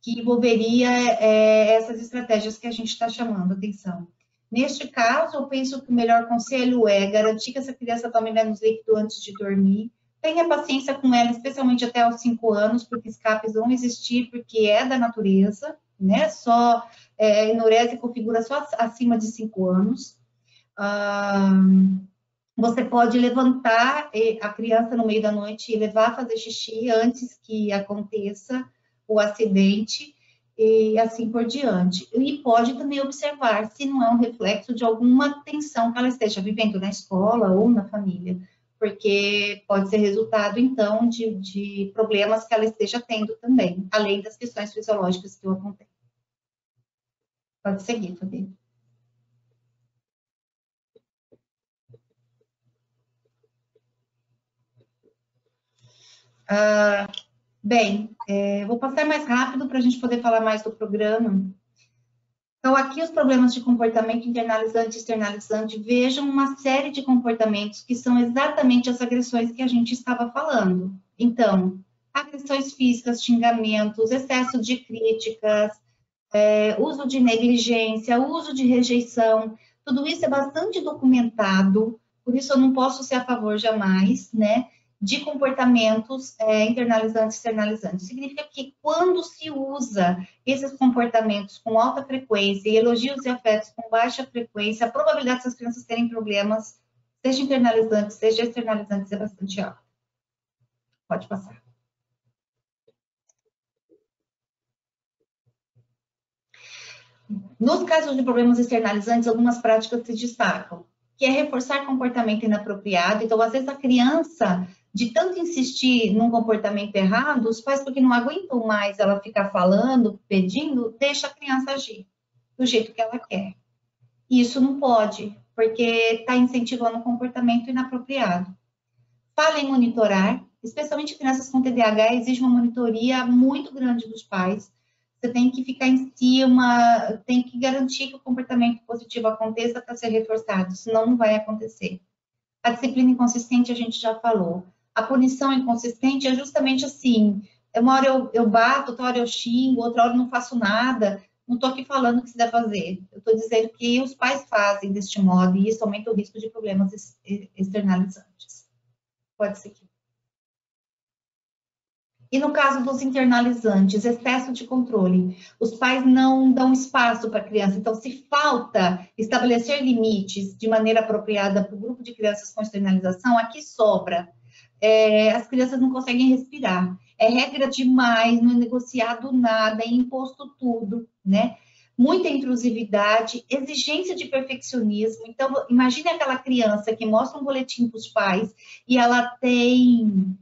que envolveria essas estratégias que a gente está chamando atenção. Neste caso, eu penso que o melhor conselho é garantir que essa criança tome menos líquido antes de dormir, tenha paciência com ela, especialmente até aos 5 anos, porque escapes vão existir, porque é da natureza, né? Só enurese e configura só acima de 5 anos. Você pode levantar a criança no meio da noite e levar a fazer xixi antes que aconteça o acidente e assim por diante. E pode também observar se não é um reflexo de alguma tensão que ela esteja vivendo na escola ou na família, porque pode ser resultado, então, de problemas que ela esteja tendo também, além das questões fisiológicas que eu apontei. Pode seguir, Fabi. Bem, vou passar mais rápido para a gente poder falar mais do programa. Então, aqui os problemas de comportamento internalizante e externalizante, vejam uma série de comportamentos que são exatamente as agressões que a gente estava falando. Então, agressões físicas, xingamentos, excesso de críticas, uso de negligência, uso de rejeição, tudo isso é bastante documentado, por isso eu não posso ser a favor jamais, né, de comportamentos internalizantes e externalizantes. Significa que quando se usa esses comportamentos com alta frequência e elogios e afetos com baixa frequência, a probabilidade dessas crianças terem problemas, seja internalizantes, seja externalizantes, é bastante alta. Pode passar. Nos casos de problemas externalizantes, algumas práticas se destacam, que é reforçar comportamento inapropriado. Então, às vezes, a criança, de tanto insistir num comportamento errado, os pais, porque não aguentam mais ela ficar falando, pedindo, deixa a criança agir do jeito que ela quer. Isso não pode, porque está incentivando um comportamento inapropriado. Fala em monitorar, especialmente crianças com TDAH, exige uma monitoria muito grande dos pais. Você tem que ficar em cima, tem que garantir que o comportamento positivo aconteça para ser reforçado, senão não vai acontecer. A disciplina inconsistente a gente já falou. a punição inconsistente é justamente assim, uma hora eu bato, outra hora eu xingo, outra hora eu não faço nada. Não estou aqui falando o que se deve fazer. Eu estou dizendo que os pais fazem deste modo e isso aumenta o risco de problemas externalizantes. Pode seguir. E no caso dos internalizantes, excesso de controle. Os pais não dão espaço para a criança. Então, se falta estabelecer limites de maneira apropriada para o grupo de crianças com externalização, aqui sobra. As crianças não conseguem respirar. É regra demais, não é negociado nada, é imposto tudo, né? Muita intrusividade, exigência de perfeccionismo. Então, imagine aquela criança que mostra um boletim para os pais e ela tem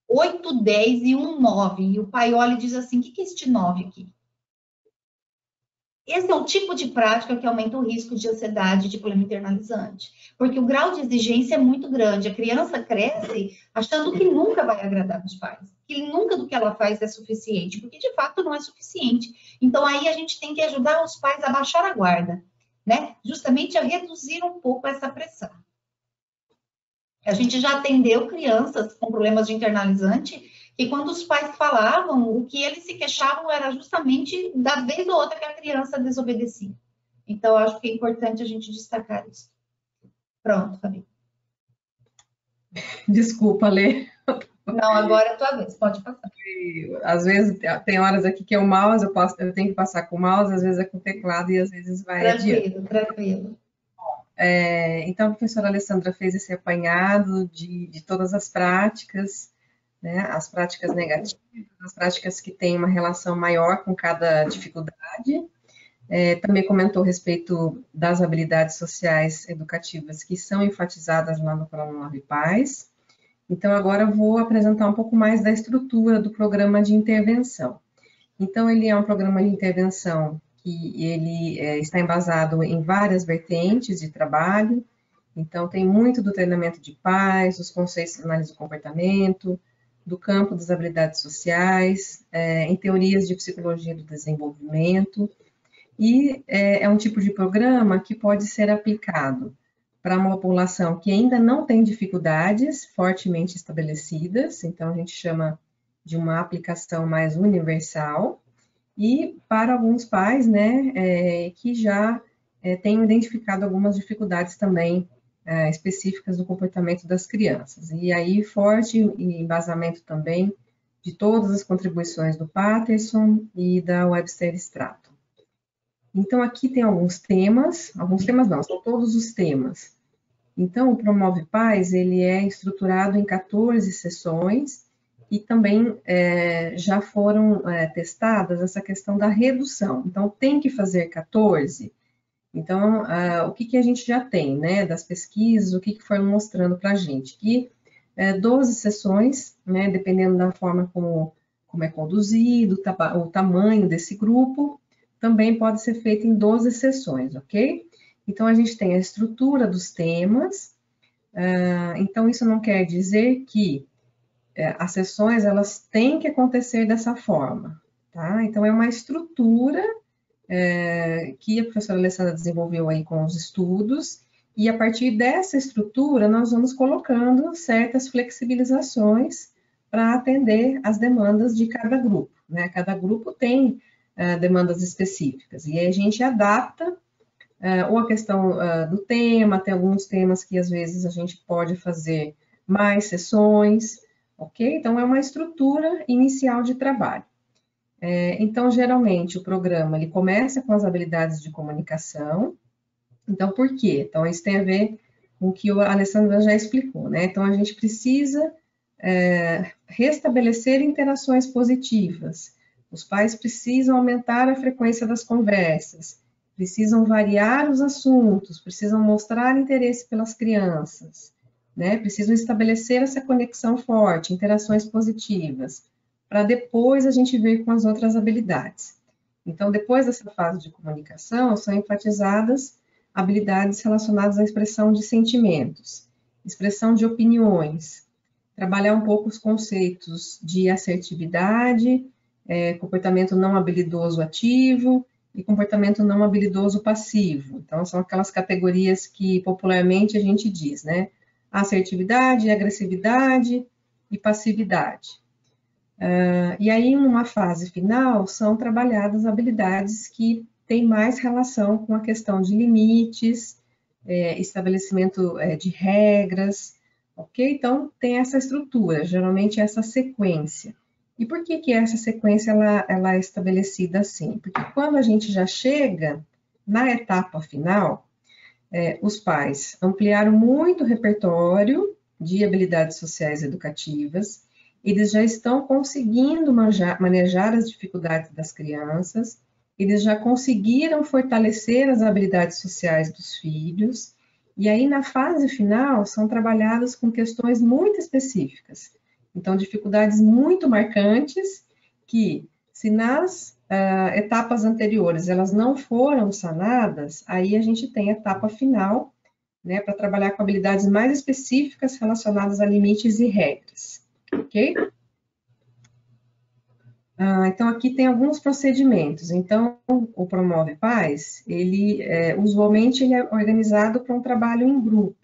8, 10 e um 9. E o pai olha e diz assim, o que é este 9 aqui? Esse é o tipo de prática que aumenta o risco de ansiedade, de problema internalizante. Porque o grau de exigência é muito grande. A criança cresce achando que nunca vai agradar os pais. Que nunca do que ela faz é suficiente. Porque, de fato, não é suficiente. Então, aí a gente tem que ajudar os pais a baixar a guarda. Né? Justamente a reduzir um pouco essa pressão. A gente já atendeu crianças com problemas de internalizante e quando os pais falavam, o que eles se queixavam era justamente da vez ou outra que a criança desobedecia. Então, acho que é importante a gente destacar isso. Pronto, Fabi. Desculpa, Lê. Não, agora é a tua vez, pode passar. Às vezes, tem horas aqui que é o mouse, eu tenho que passar com o mouse, às vezes é com o teclado e às vezes vai adiante. Tranquilo. Então, a professora Alessandra fez esse apanhado de todas as práticas, né? As práticas negativas, as práticas que têm uma relação maior com cada dificuldade. Também comentou a respeito das habilidades sociais educativas que são enfatizadas lá no Pronove Paz. Então, agora eu vou apresentar um pouco mais da estrutura do programa de intervenção. Então, ele é um programa de intervenção que ele está embasado em várias vertentes de trabalho. Então, tem muito do treinamento de pais, dos conceitos de análise do comportamento, do campo das habilidades sociais, em teorias de psicologia do desenvolvimento. E é um tipo de programa que pode ser aplicado para uma população que ainda não tem dificuldades fortemente estabelecidas, então a gente chama de uma aplicação mais universal, e para alguns pais, né, que já têm identificado algumas dificuldades também específicas do comportamento das crianças. E aí, forte embasamento também de todas as contribuições do Patterson e da Webster Stratton. Então, aqui tem alguns temas não, são todos os temas. Então, o Promove Paz, ele é estruturado em 14 sessões e também já foram testadas essa questão da redução. Então, tem que fazer 14. Então, o que a gente já tem, né, das pesquisas, o que foi mostrando para a gente? Que 12 sessões, né, dependendo da forma como é conduzido, o tamanho desse grupo, também pode ser feito em 12 sessões, ok? Então, a gente tem a estrutura dos temas, então isso não quer dizer que as sessões, elas têm que acontecer dessa forma, tá? Então, é uma estrutura que a professora Alessandra desenvolveu aí com os estudos, e a partir dessa estrutura, nós vamos colocando certas flexibilizações para atender as demandas de cada grupo, né? Cada grupo tem demandas específicas, e aí a gente adapta ou a questão do tema, tem alguns temas que às vezes a gente pode fazer mais sessões, ok? Então, é uma estrutura inicial de trabalho. Então, geralmente, o programa, ele começa com as habilidades de comunicação. Então, por quê? Então, isso tem a ver com o que a Alessandra já explicou, né? Então, a gente precisa restabelecer interações positivas. Os pais precisam aumentar a frequência das conversas, precisam variar os assuntos, precisam mostrar interesse pelas crianças, né? Precisam estabelecer essa conexão forte, interações positivas, para depois a gente vir com as outras habilidades. Então, depois dessa fase de comunicação, são enfatizadas habilidades relacionadas à expressão de sentimentos, expressão de opiniões, trabalhar um pouco os conceitos de assertividade, comportamento não habilidoso ativo e comportamento não habilidoso passivo. Então, são aquelas categorias que popularmente a gente diz, né? Assertividade, agressividade, e passividade. E aí, numa fase final, são trabalhadas habilidades que têm mais relação com a questão de limites, estabelecimento de regras, ok? Então, tem essa estrutura, geralmente essa sequência. E por que essa sequência ela é estabelecida assim? Porque quando a gente já chega na etapa final, os pais ampliaram muito o repertório de habilidades sociais educativas, eles já estão conseguindo manejar as dificuldades das crianças, eles já conseguiram fortalecer as habilidades sociais dos filhos, e aí na fase final são trabalhadas com questões muito específicas. Então, dificuldades muito marcantes que, se nas etapas anteriores elas não foram sanadas, aí a gente tem a etapa final, né, para trabalhar com habilidades mais específicas relacionadas a limites e regras, ok? Então, aqui tem alguns procedimentos. Então, o Promove Paz, usualmente ele é organizado para um trabalho em grupo,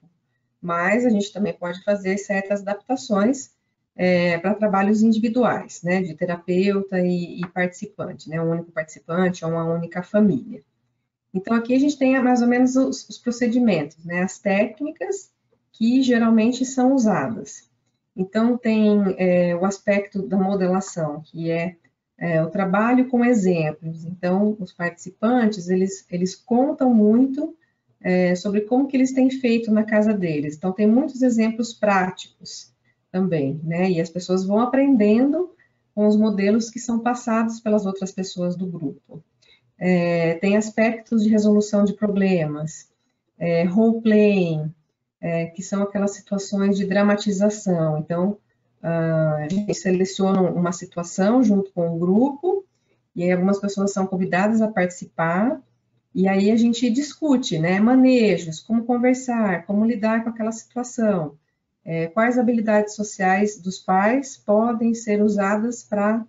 mas a gente também pode fazer certas adaptações para trabalhos individuais, né, de terapeuta e participante, né, um único participante ou uma única família. Então, aqui a gente tem mais ou menos os procedimentos, né, as técnicas que geralmente são usadas. Então, tem o aspecto da modelação, que é o trabalho com exemplos. Então, os participantes, eles contam muito sobre como que eles têm feito na casa deles. Então, tem muitos exemplos práticos também, né? E as pessoas vão aprendendo com os modelos que são passados pelas outras pessoas do grupo. Tem aspectos de resolução de problemas, role-playing, que são aquelas situações de dramatização. Então, a gente seleciona uma situação junto com o grupo, e aí algumas pessoas são convidadas a participar, e aí a gente discute, né, manejos, como conversar, como lidar com aquela situação, quais habilidades sociais dos pais podem ser usadas para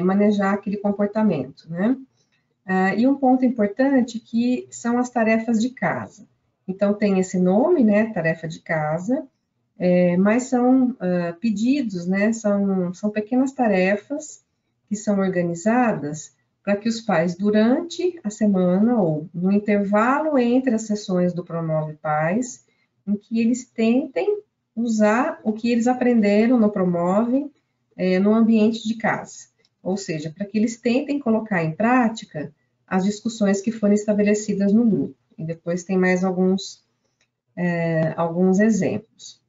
manejar aquele comportamento, né? E um ponto importante que são as tarefas de casa. Então, tem esse nome, né, tarefa de casa, mas são pedidos, né, são pequenas tarefas que são organizadas para que os pais, durante a semana ou no intervalo entre as sessões do Promove Paz, em que eles tentem usar o que eles aprenderam no Promove no ambiente de casa. Ou seja, para que eles tentem colocar em prática as discussões que foram estabelecidas no grupo. E depois tem mais alguns exemplos.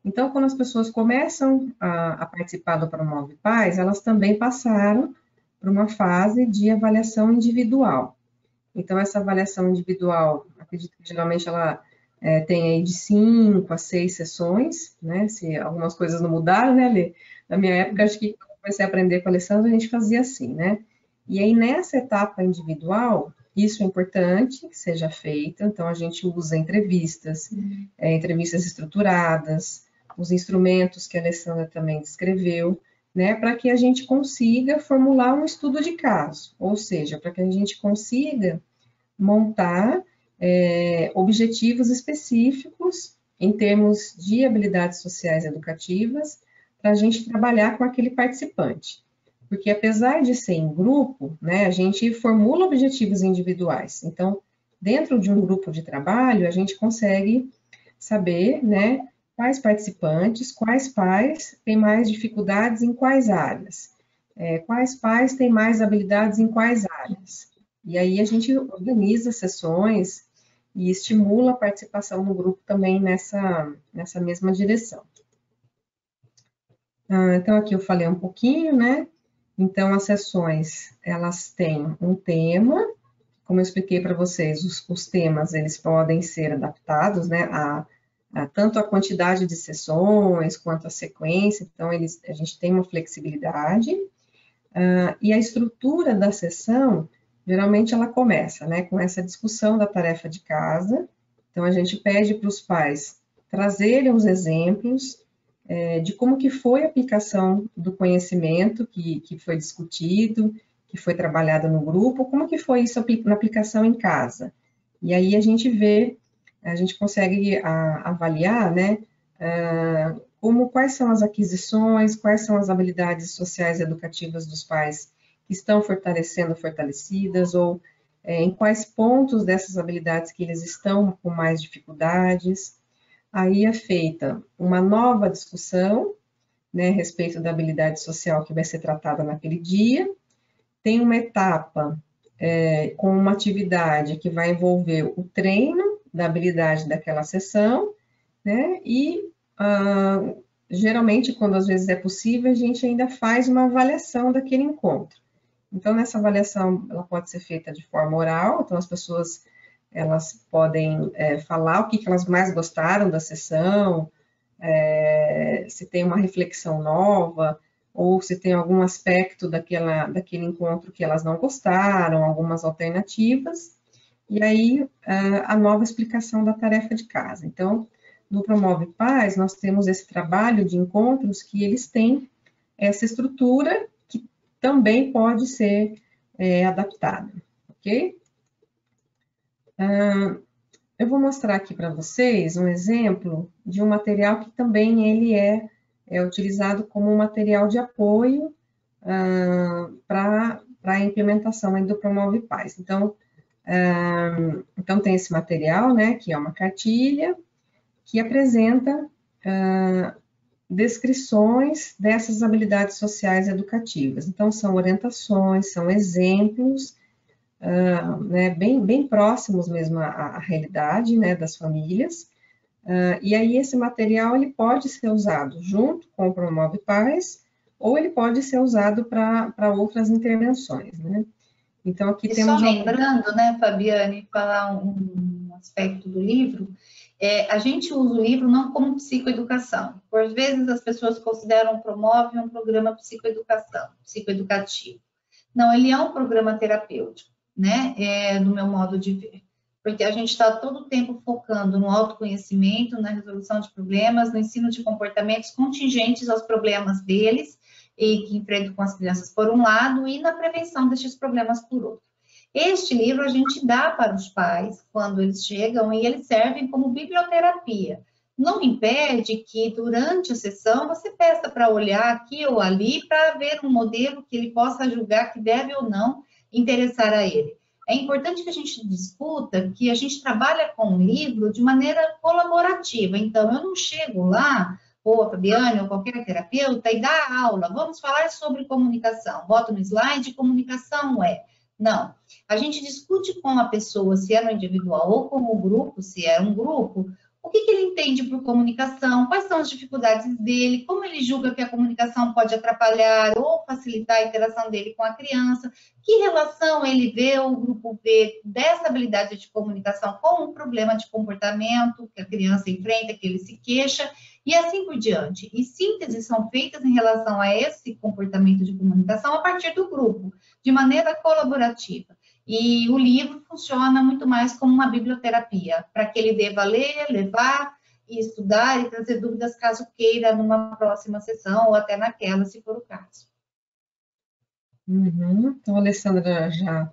Então, quando as pessoas começam a participar do Promove Paz, elas também passaram por uma fase de avaliação individual. Então, essa avaliação individual, acredito que geralmente ela tem aí de 5 a 6 sessões, né? Se algumas coisas não mudaram, né, Lê? Na minha época, acho que quando eu comecei a aprender com a Alessandra, a gente fazia assim, né? E aí, nessa etapa individual, isso é importante que seja feito, então a gente usa entrevistas, entrevistas estruturadas, os instrumentos que a Alessandra também descreveu, né, para que a gente consiga formular um estudo de caso, ou seja, para que a gente consiga montar objetivos específicos em termos de habilidades sociais educativas para a gente trabalhar com aquele participante. Porque apesar de ser em grupo, né, a gente formula objetivos individuais. Então, dentro de um grupo de trabalho, a gente consegue saber, né, quais participantes, quais pais têm mais dificuldades em quais áreas, quais pais têm mais habilidades em quais áreas. E aí a gente organiza sessões e estimula a participação no grupo também nessa mesma direção. Então, aqui eu falei um pouquinho, né? Então, as sessões, elas têm um tema, como eu expliquei para vocês, os temas, eles podem ser adaptados, né, tanto a quantidade de sessões, quanto a sequência, então, a gente tem uma flexibilidade, e a estrutura da sessão, geralmente ela começa, né, com essa discussão da tarefa de casa, então, a gente pede para os pais trazerem os exemplos, de como que foi a aplicação do conhecimento que foi discutido, que foi trabalhado no grupo, como que foi isso na aplicação em casa. E aí a gente consegue avaliar, né, como quais são as aquisições, quais são as habilidades sociais e educativas dos pais que estão fortalecidas, ou em quais pontos dessas habilidades que eles estão com mais dificuldades. Aí é feita uma nova discussão, né, a respeito da habilidade social que vai ser tratada naquele dia. Tem uma etapa com uma atividade que vai envolver o treino da habilidade daquela sessão, né, e geralmente, quando às vezes é possível, a gente ainda faz uma avaliação daquele encontro. Então, nessa avaliação, ela pode ser feita de forma oral, então as pessoas, elas podem falar o que elas mais gostaram da sessão, se tem uma reflexão nova, ou se tem algum aspecto daquele encontro que elas não gostaram, algumas alternativas, e aí a nova explicação da tarefa de casa. Então, no Promove Paz, nós temos esse trabalho de encontros que eles têm essa estrutura que também pode ser adaptada, ok? Eu vou mostrar aqui para vocês um exemplo de um material que também ele é utilizado como um material de apoio para a implementação do Promove Paz. Então, tem esse material, né, que é uma cartilha, que apresenta descrições dessas habilidades sociais educativas. Então, são orientações, são exemplos, né, bem próximos mesmo à realidade, né, das famílias. E aí, esse material, ele pode ser usado junto com o Promove Paz, ou ele pode ser usado para outras intervenções, né? Então, aqui e temos... só lembrando, né, Fabiane, falar um aspecto do livro, a gente usa o livro não como psicoeducação. Por vezes, as pessoas consideram o Promove um programa psicoeducativo. Não, ele é um programa terapêutico, né, no meu modo de ver. Porque a gente está todo o tempo focando no autoconhecimento, na resolução de problemas, no ensino de comportamentos contingentes aos problemas deles, e que enfrentam com as crianças por um lado, e na prevenção destes problemas por outro. Este livro a gente dá para os pais quando eles chegam e eles servem como biblioterapia. Não impede que durante a sessão você peça para olhar aqui ou ali para ver um modelo que ele possa julgar que deve ou não interessar a ele. É importante que a gente discuta que a gente trabalha com o livro de maneira colaborativa. Então, eu não chego lá, ou a Fabiane, ou qualquer terapeuta, e dá aula. Vamos falar sobre comunicação. Bota no slide, comunicação Não. A gente discute com a pessoa, se é no individual ou com o grupo, se é um grupo, o que ele entende por comunicação, quais são as dificuldades dele, como ele julga que a comunicação pode atrapalhar ou facilitar a interação dele com a criança, que relação ele vê, o grupo vê, dessa habilidade de comunicação com um problema de comportamento que a criança enfrenta, que ele se queixa, e assim por diante. E sínteses são feitas em relação a esse comportamento de comunicação a partir do grupo, de maneira colaborativa. E o livro funciona muito mais como uma biblioterapia, para que ele deva ler, levar e estudar e trazer dúvidas caso queira numa próxima sessão ou até naquela, se for o caso. Então, a Alessandra já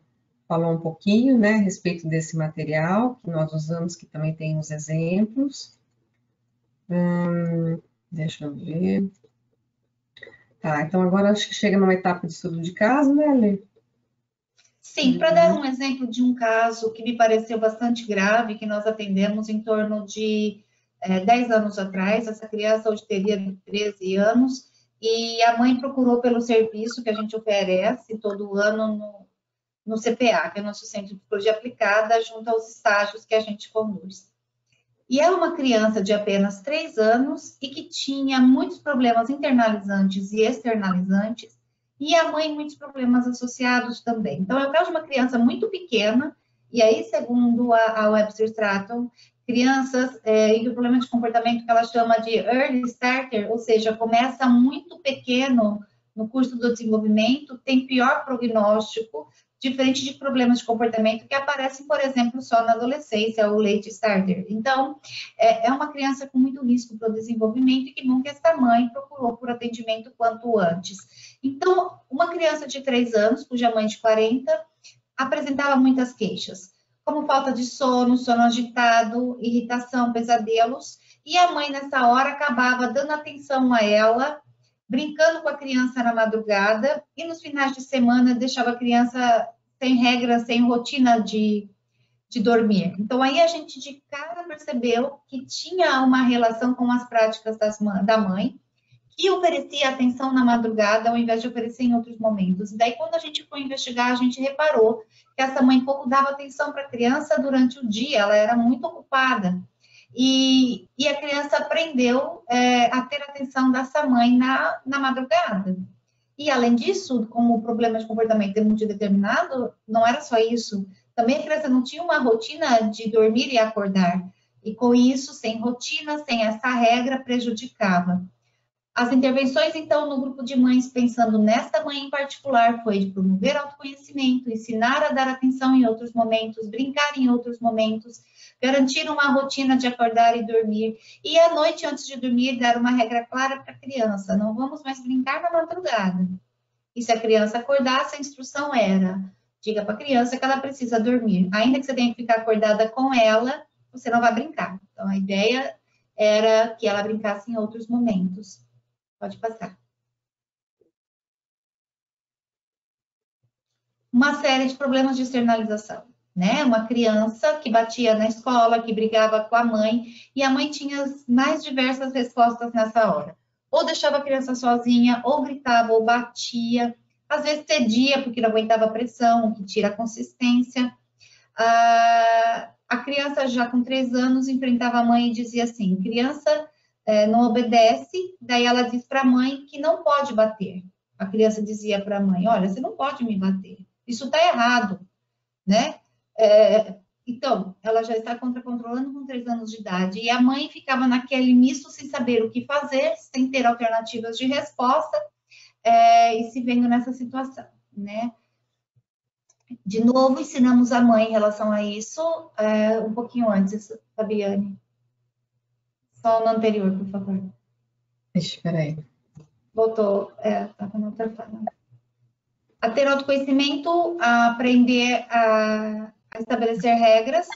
falou um pouquinho, né, a respeito desse material que nós usamos, que também tem os exemplos. Deixa eu ver. Tá, então agora acho que chega numa etapa de estudo de caso, né, Lê? Sim, para dar um exemplo de um caso que me pareceu bastante grave, que nós atendemos em torno de 10 anos atrás, essa criança hoje teria 13 anos, e a mãe procurou pelo serviço que a gente oferece todo ano no CPA, que é o nosso Centro de Psicologia Aplicada, junto aos estágios que a gente conduz. E é uma criança de apenas 3 anos e que tinha muitos problemas internalizantes e externalizantes, e a mãe muitos problemas associados também. Então, é o caso de uma criança muito pequena, e aí, segundo a Webster Stratton, crianças em problema de comportamento que ela chama de early starter, ou seja, começa muito pequeno no curso do desenvolvimento, tem pior prognóstico, diferente de problemas de comportamento que aparecem, por exemplo, só na adolescência, ou late starter. Então, é uma criança com muito risco para o desenvolvimento e que nunca essa mãe procurou por atendimento quanto antes. Então, uma criança de 3 anos, cuja mãe de 40, apresentava muitas queixas. como falta de sono, sono agitado, irritação, pesadelos. E a mãe, nessa hora, acabava dando atenção a ela, brincando com a criança na madrugada, e nos finais de semana deixava a criança sem regra, sem rotina de dormir. Então, aí a gente de cara percebeu que tinha uma relação com as práticas da mãe, que oferecia atenção na madrugada ao invés de oferecer em outros momentos. E daí, quando a gente foi investigar, a gente reparou que essa mãe pouco dava atenção para a criança durante o dia, ela era muito ocupada. E a criança aprendeu a ter atenção dessa mãe na madrugada. E, além disso, como o problema de comportamento é multideterminado, não era só isso. Também a criança não tinha uma rotina de dormir e acordar. E, com isso, sem rotina, sem essa regra, prejudicava. As intervenções, então, no grupo de mães, pensando nesta mãe em particular, foi de promover autoconhecimento, ensinar a dar atenção em outros momentos, brincar em outros momentos, garantir uma rotina de acordar e dormir, e à noite, antes de dormir, dar uma regra clara para a criança, não vamos mais brincar na madrugada. E se a criança acordasse, a instrução era, diga para a criança que ela precisa dormir, ainda que você tenha que ficar acordada com ela, você não vai brincar. Então, a ideia era que ela brincasse em outros momentos. Pode passar. Uma série de problemas de externalização, né? Uma criança que batia na escola, que brigava com a mãe, e a mãe tinha as mais diversas respostas nessa hora. Ou deixava a criança sozinha, ou gritava, ou batia, às vezes cedia porque não aguentava a pressão, o que tira a consistência. A criança já com 3 anos enfrentava a mãe e dizia assim, criança não obedece, daí ela diz para a mãe que não pode bater. A criança dizia para a mãe, olha, você não pode me bater, isso está errado, né? Então, ela já está controlando com 3 anos de idade, e a mãe ficava naquele misto sem saber o que fazer, sem ter alternativas de resposta, e se vendo nessa situação, né? De novo, ensinamos a mãe em relação a isso, um pouquinho antes, Fabiane. Só no anterior, por favor. Espera aí. Voltou, estava na outra fala. A ter autoconhecimento, a aprender a estabelecer regras,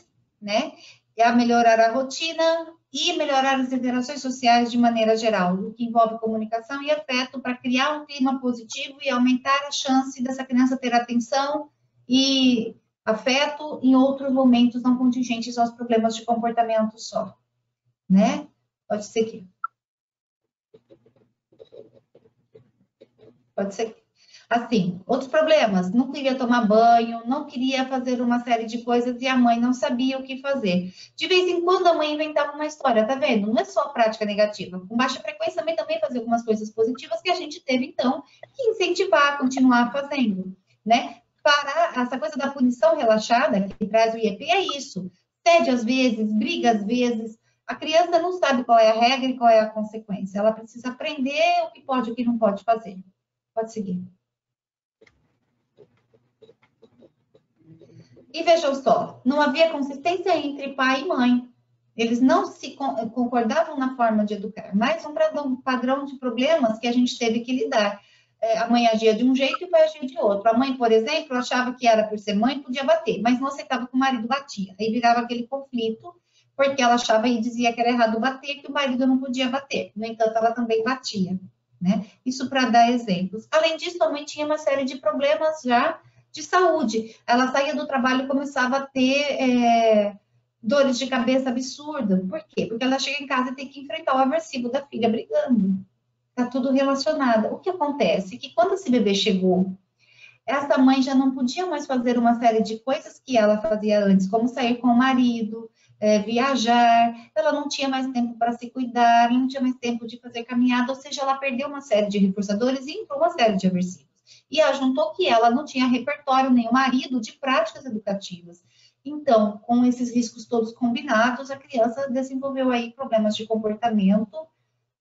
né? E a melhorar a rotina e melhorar as interações sociais de maneira geral, o que envolve comunicação e afeto para criar um clima positivo e aumentar a chance dessa criança ter atenção e afeto em outros momentos não contingentes aos problemas de comportamento só, né? Pode seguir. Pode ser. Assim, outros problemas, não queria tomar banho, não queria fazer uma série de coisas e a mãe não sabia o que fazer. De vez em quando a mãe inventava uma história, tá vendo? Não é só a prática negativa. Com baixa frequência também fazia algumas coisas positivas que a gente teve, então, que incentivar a continuar fazendo, né? Para essa coisa da punição relaxada, que traz o IEP, é isso. Cede às vezes, briga às vezes. A criança não sabe qual é a regra e qual é a consequência. Ela precisa aprender o que pode e o que não pode fazer. Pode seguir. E vejam só, não havia consistência entre pai e mãe. Eles não se concordavam na forma de educar. Mais um padrão de problemas que a gente teve que lidar. A mãe agia de um jeito e o pai agia de outro. A mãe, por exemplo, achava que era por ser mãe, podia bater, mas não aceitava que o marido batia. Aí virava aquele conflito, porque ela achava e dizia que era errado bater, que o marido não podia bater. No entanto, ela também batia, né? Isso para dar exemplos. Além disso, a mãe tinha uma série de problemas já de saúde. Ela saía do trabalho e começava a ter dores de cabeça absurdas. Por quê? Porque ela chega em casa e tem que enfrentar o aversivo da filha brigando. Está tudo relacionado. O que acontece? Que quando esse bebê chegou, essa mãe já não podia mais fazer uma série de coisas que ela fazia antes, como sair com o marido, viajar, ela não tinha mais tempo para se cuidar, não tinha mais tempo de fazer caminhada, ou seja, ela perdeu uma série de reforçadores e entrou uma série de aversivos. E ajuntou que ela não tinha repertório, nem o marido, de práticas educativas. Então, com esses riscos todos combinados, a criança desenvolveu aí problemas de comportamento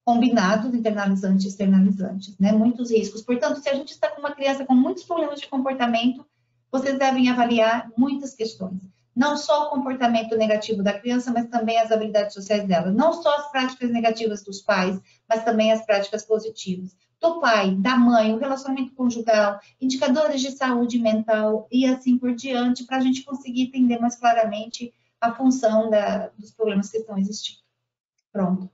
combinados, internalizantes e externalizantes, né? Muitos riscos. Portanto, se a gente está com uma criança com muitos problemas de comportamento, vocês devem avaliar muitas questões. Não só o comportamento negativo da criança, mas também as habilidades sociais dela. Não só as práticas negativas dos pais, mas também as práticas positivas. do pai, da mãe, o relacionamento conjugal, indicadores de saúde mental e assim por diante, para a gente conseguir entender mais claramente a função dos problemas que estão existindo. Pronto.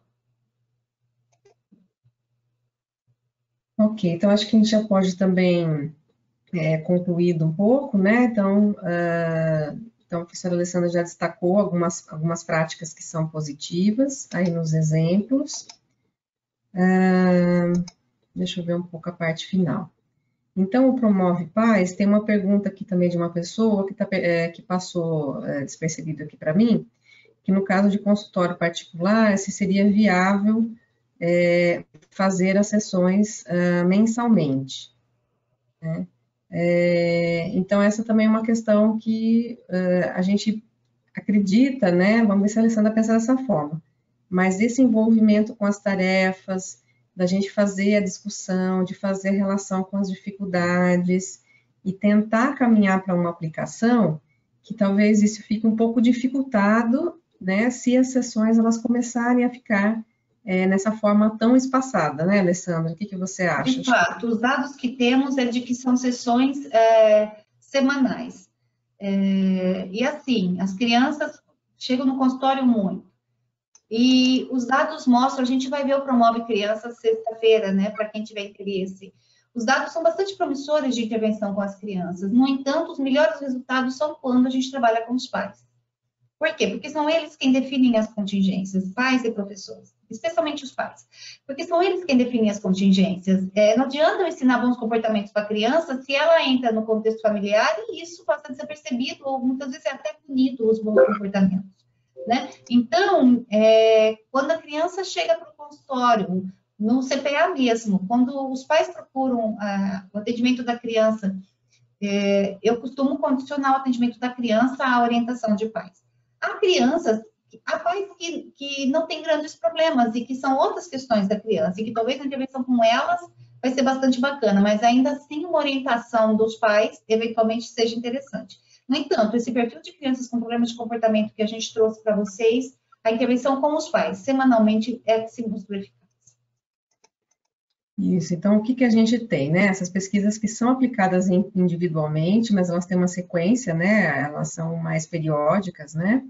Ok, então acho que a gente já pode também concluído um pouco, né? Então, a professora Alessandra já destacou algumas práticas que são positivas, aí nos exemplos. Deixa eu ver um pouco a parte final. Então, o Promove Paz tem uma pergunta aqui também de uma pessoa que passou despercebido aqui para mim, que no caso de consultório particular, se seria viável fazer as sessões mensalmente, né? Então, essa também é uma questão que a gente acredita, né? Vamos ver se a Alessandra pensa dessa forma. Mas esse envolvimento com as tarefas, da gente fazer a discussão, de fazer a relação com as dificuldades e tentar caminhar para uma aplicação, que talvez isso fique um pouco dificultado, né? Se as sessões elas começarem a ficar nessa forma tão espaçada, né, Alessandra? O que você acha? De fato, os dados que temos é de que são sessões semanais. E assim, as crianças chegam no consultório muito. E os dados mostram, a gente vai ver o Promove Criança sexta-feira, né, para quem tiver interesse. Os dados são bastante promissores de intervenção com as crianças. No entanto, os melhores resultados são quando a gente trabalha com os pais. Por quê? Porque são eles quem definem as contingências, pais e professores, especialmente os pais. Porque são eles quem definem as contingências. Não adianta eu ensinar bons comportamentos para a criança se ela entra no contexto familiar e isso passa a ser percebido, ou muitas vezes é até punido os bons comportamentos, né? Então, quando a criança chega para o consultório, no CPA mesmo, quando os pais procuram o atendimento da criança, eu costumo condicionar o atendimento da criança à orientação de pais. Há crianças, há pais que não têm grandes problemas e que são outras questões da criança e que talvez a intervenção com elas vai ser bastante bacana, mas ainda assim uma orientação dos pais eventualmente seja interessante. No entanto, esse perfil de crianças com problemas de comportamento que a gente trouxe para vocês, a intervenção com os pais, semanalmente, é se mostra eficaz. Isso, então o que a gente tem, né? Essas pesquisas que são aplicadas individualmente, mas elas têm uma sequência, né? Elas são mais periódicas, né?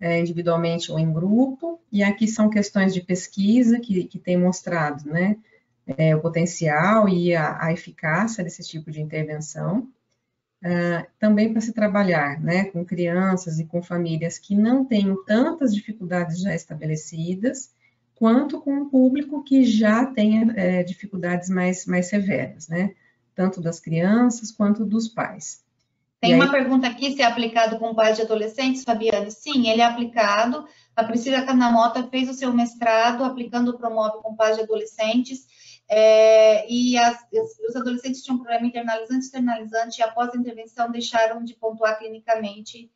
Individualmente ou em grupo, e aqui são questões de pesquisa que têm mostrado, né? O potencial e a eficácia desse tipo de intervenção. Também para se trabalhar, né? Com crianças e com famílias que não têm tantas dificuldades já estabelecidas, quanto com um público que já tenha dificuldades mais severas, né? Tanto das crianças quanto dos pais. Tem uma pergunta aqui, se é aplicado com pais de adolescentes, Fabiane? Sim, ele é aplicado. A Priscila Canamota fez o seu mestrado aplicando o Promove com pais de adolescentes, e os adolescentes tinham um problema internalizante, e após a intervenção deixaram de pontuar clinicamente,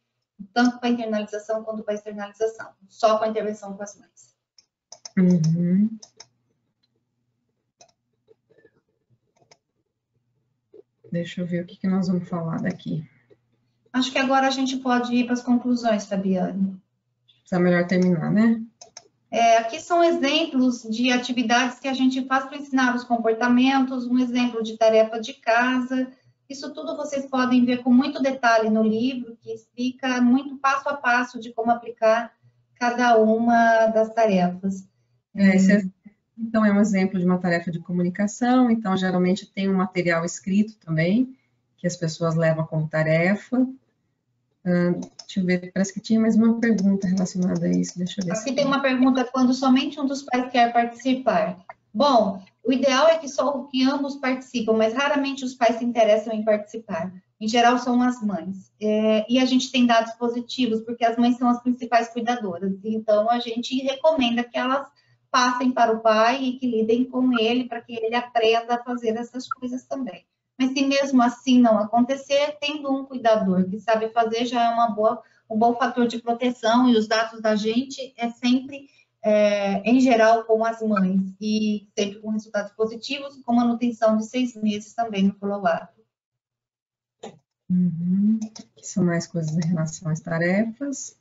tanto para a internalização quanto para a externalização, só com a intervenção com as mães. Uhum. Deixa eu ver o que nós vamos falar daqui. Acho que agora a gente pode ir para as conclusões, Fabiane. Precisa melhor terminar, né? Aqui são exemplos de atividades que a gente faz para ensinar os comportamentos, um exemplo de tarefa de casa. Isso tudo vocês podem ver com muito detalhe no livro, que explica muito passo a passo de como aplicar cada uma das tarefas. Então, é um exemplo de uma tarefa de comunicação, então, geralmente tem um material escrito também, que as pessoas levam como tarefa. Deixa eu ver, parece que tinha mais uma pergunta relacionada a isso, deixa eu ver. Aqui tem uma pergunta, quando somente um dos pais quer participar. Bom, o ideal é que ambos participam, mas raramente os pais se interessam em participar. Em geral, são as mães. E a gente tem dados positivos, porque as mães são as principais cuidadoras. Então, a gente recomenda que elas passem para o pai e que lidem com ele, para que ele aprenda a fazer essas coisas também. Mas se mesmo assim não acontecer, tendo um cuidador que sabe fazer, já é um bom fator de proteção, e os dados da gente é sempre, em geral, com as mães, e sempre com resultados positivos, com manutenção de 6 meses também no follow-up. Uhum. Que são mais coisas em relação às tarefas.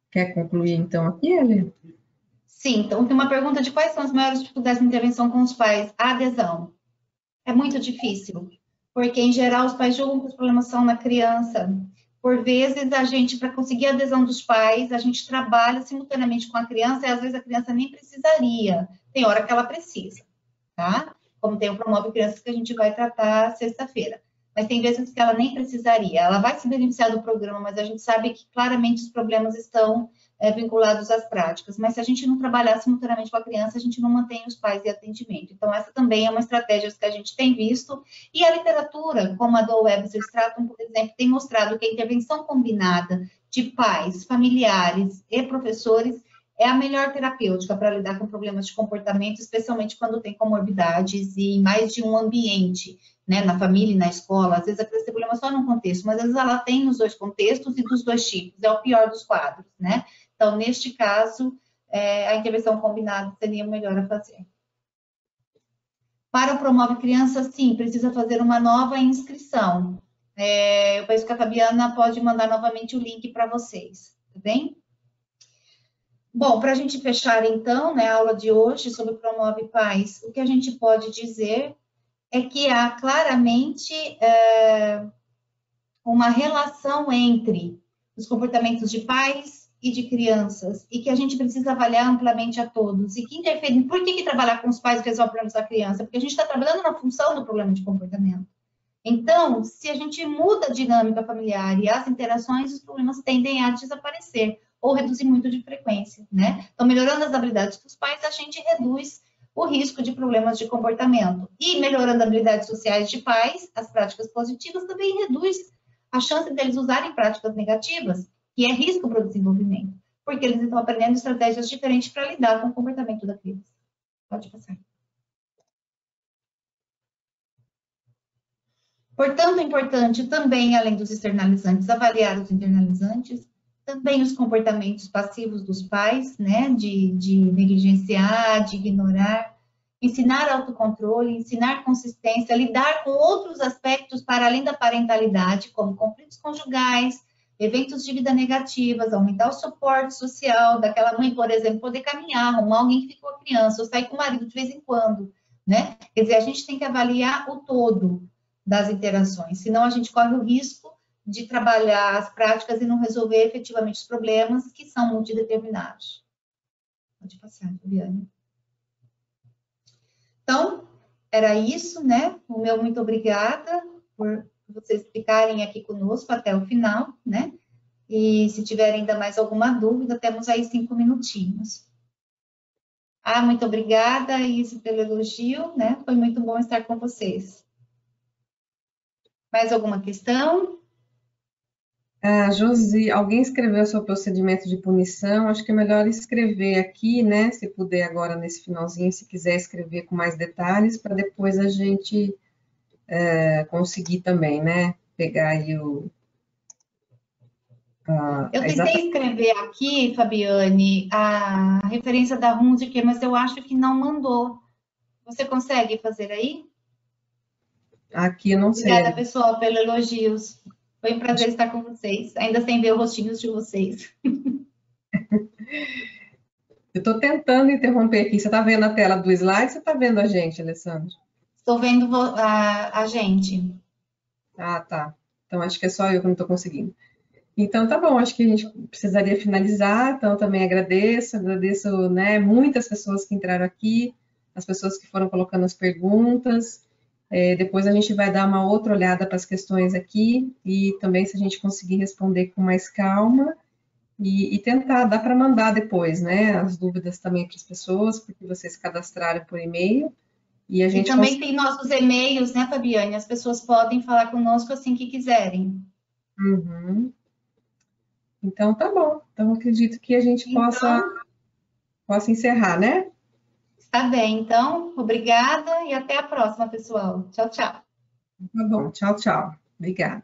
Quer concluir, então, aqui, Eli? Sim, então tem uma pergunta de quais são as maiores dificuldades de intervenção com os pais. A adesão. É muito difícil, porque em geral os pais julgam que os problemas são na criança. Por vezes a gente, para conseguir a adesão dos pais, a gente trabalha simultaneamente com a criança e às vezes a criança nem precisaria. Tem hora que ela precisa, tá? Como tem o Promove Crianças que a gente vai tratar sexta-feira. Mas tem vezes que ela nem precisaria. Ela vai se beneficiar do programa, mas a gente sabe que claramente os problemas estão vinculados às práticas. Mas se a gente não trabalhar simultaneamente com a criança, a gente não mantém os pais em atendimento. Então, essa também é uma estratégia que a gente tem visto. E a literatura, como a do Webster Stratton, por exemplo, tem mostrado que a intervenção combinada de pais, familiares e professores é a melhor terapêutica para lidar com problemas de comportamento, especialmente quando tem comorbidades e mais de um ambiente, né, na família e na escola. Às vezes a criança tem problema só num contexto, mas às vezes ela tem nos dois contextos e dos dois tipos, é o pior dos quadros, né? Então, neste caso, a intervenção combinada seria o melhor a fazer. Para o Promove Criança, sim, precisa fazer uma nova inscrição. Eu penso que a Fabiana pode mandar novamente o link para vocês, tá bem? Bom, para a gente fechar, então, né, a aula de hoje sobre Promove Pais, o que a gente pode dizer é que há claramente uma relação entre os comportamentos de pais e de crianças, e que a gente precisa avaliar amplamente a todos, e que interferem. Por que trabalhar com os pais resolve problemas da criança? Porque a gente está trabalhando na função do problema de comportamento. Então, se a gente muda a dinâmica familiar e as interações, os problemas tendem a desaparecer, ou reduzir muito de frequência, né? Então, melhorando as habilidades dos pais, a gente reduz o risco de problemas de comportamento. E melhorando as habilidades sociais de pais, as práticas positivas também reduz a chance deles usarem práticas negativas, que é risco para o desenvolvimento, porque eles estão aprendendo estratégias diferentes para lidar com o comportamento da criança. Pode passar. Portanto, é importante também, além dos externalizantes, avaliar os internalizantes, também os comportamentos passivos dos pais, né, de negligenciar, de ignorar, ensinar autocontrole, ensinar consistência, lidar com outros aspectos para além da parentalidade, como conflitos conjugais, eventos de vida negativas, aumentar o suporte social daquela mãe, por exemplo, poder caminhar, arrumar alguém que ficou criança, ou sair com o marido de vez em quando, né? Quer dizer, a gente tem que avaliar o todo das interações, senão a gente corre o risco de trabalhar as práticas e não resolver efetivamente os problemas que são multideterminados. Pode passar, Viviane. Então, era isso, né? O meu muito obrigada por vocês ficarem aqui conosco até o final, né? E se tiverem ainda mais alguma dúvida, temos aí 5 minutinhos. Muito obrigada, Izzy, pelo elogio, né? Foi muito bom estar com vocês. Mais alguma questão? Josi, alguém escreveu sobre o procedimento de punição, acho que é melhor escrever aqui, né, se puder agora nesse finalzinho, se quiser escrever com mais detalhes, para depois a gente conseguir também, né, pegar aí o... Eu tentei escrever aqui, Fabiane, a referência da Hunziker, mas eu acho que não mandou. Você consegue fazer aí? Aqui eu não sei. Obrigada, pessoal, pelos elogios. Foi um prazer estar com vocês, ainda sem ver os rostinhos de vocês. Eu estou tentando interromper aqui. Você está vendo a tela do slide ou você está vendo a gente, Alessandra? Estou vendo a gente. Tá. Então, acho que é só eu que não estou conseguindo. Então, tá bom, acho que a gente precisaria finalizar. Então, também agradeço, né, muitas pessoas que entraram aqui, as pessoas que foram colocando as perguntas. Depois a gente vai dar uma outra olhada para as questões aqui e também se a gente conseguir responder com mais calma e tentar, dá para mandar depois, né, as dúvidas também para as pessoas, porque vocês cadastraram por e-mail. E a gente também tem nossos e-mails, né, Fabiane? As pessoas podem falar conosco assim que quiserem. Uhum. Então, tá bom. Então, acredito que a gente possa encerrar, né? Tá bem, então, obrigada e até a próxima, pessoal. Tchau, tchau. Tá bom, tchau. Obrigada.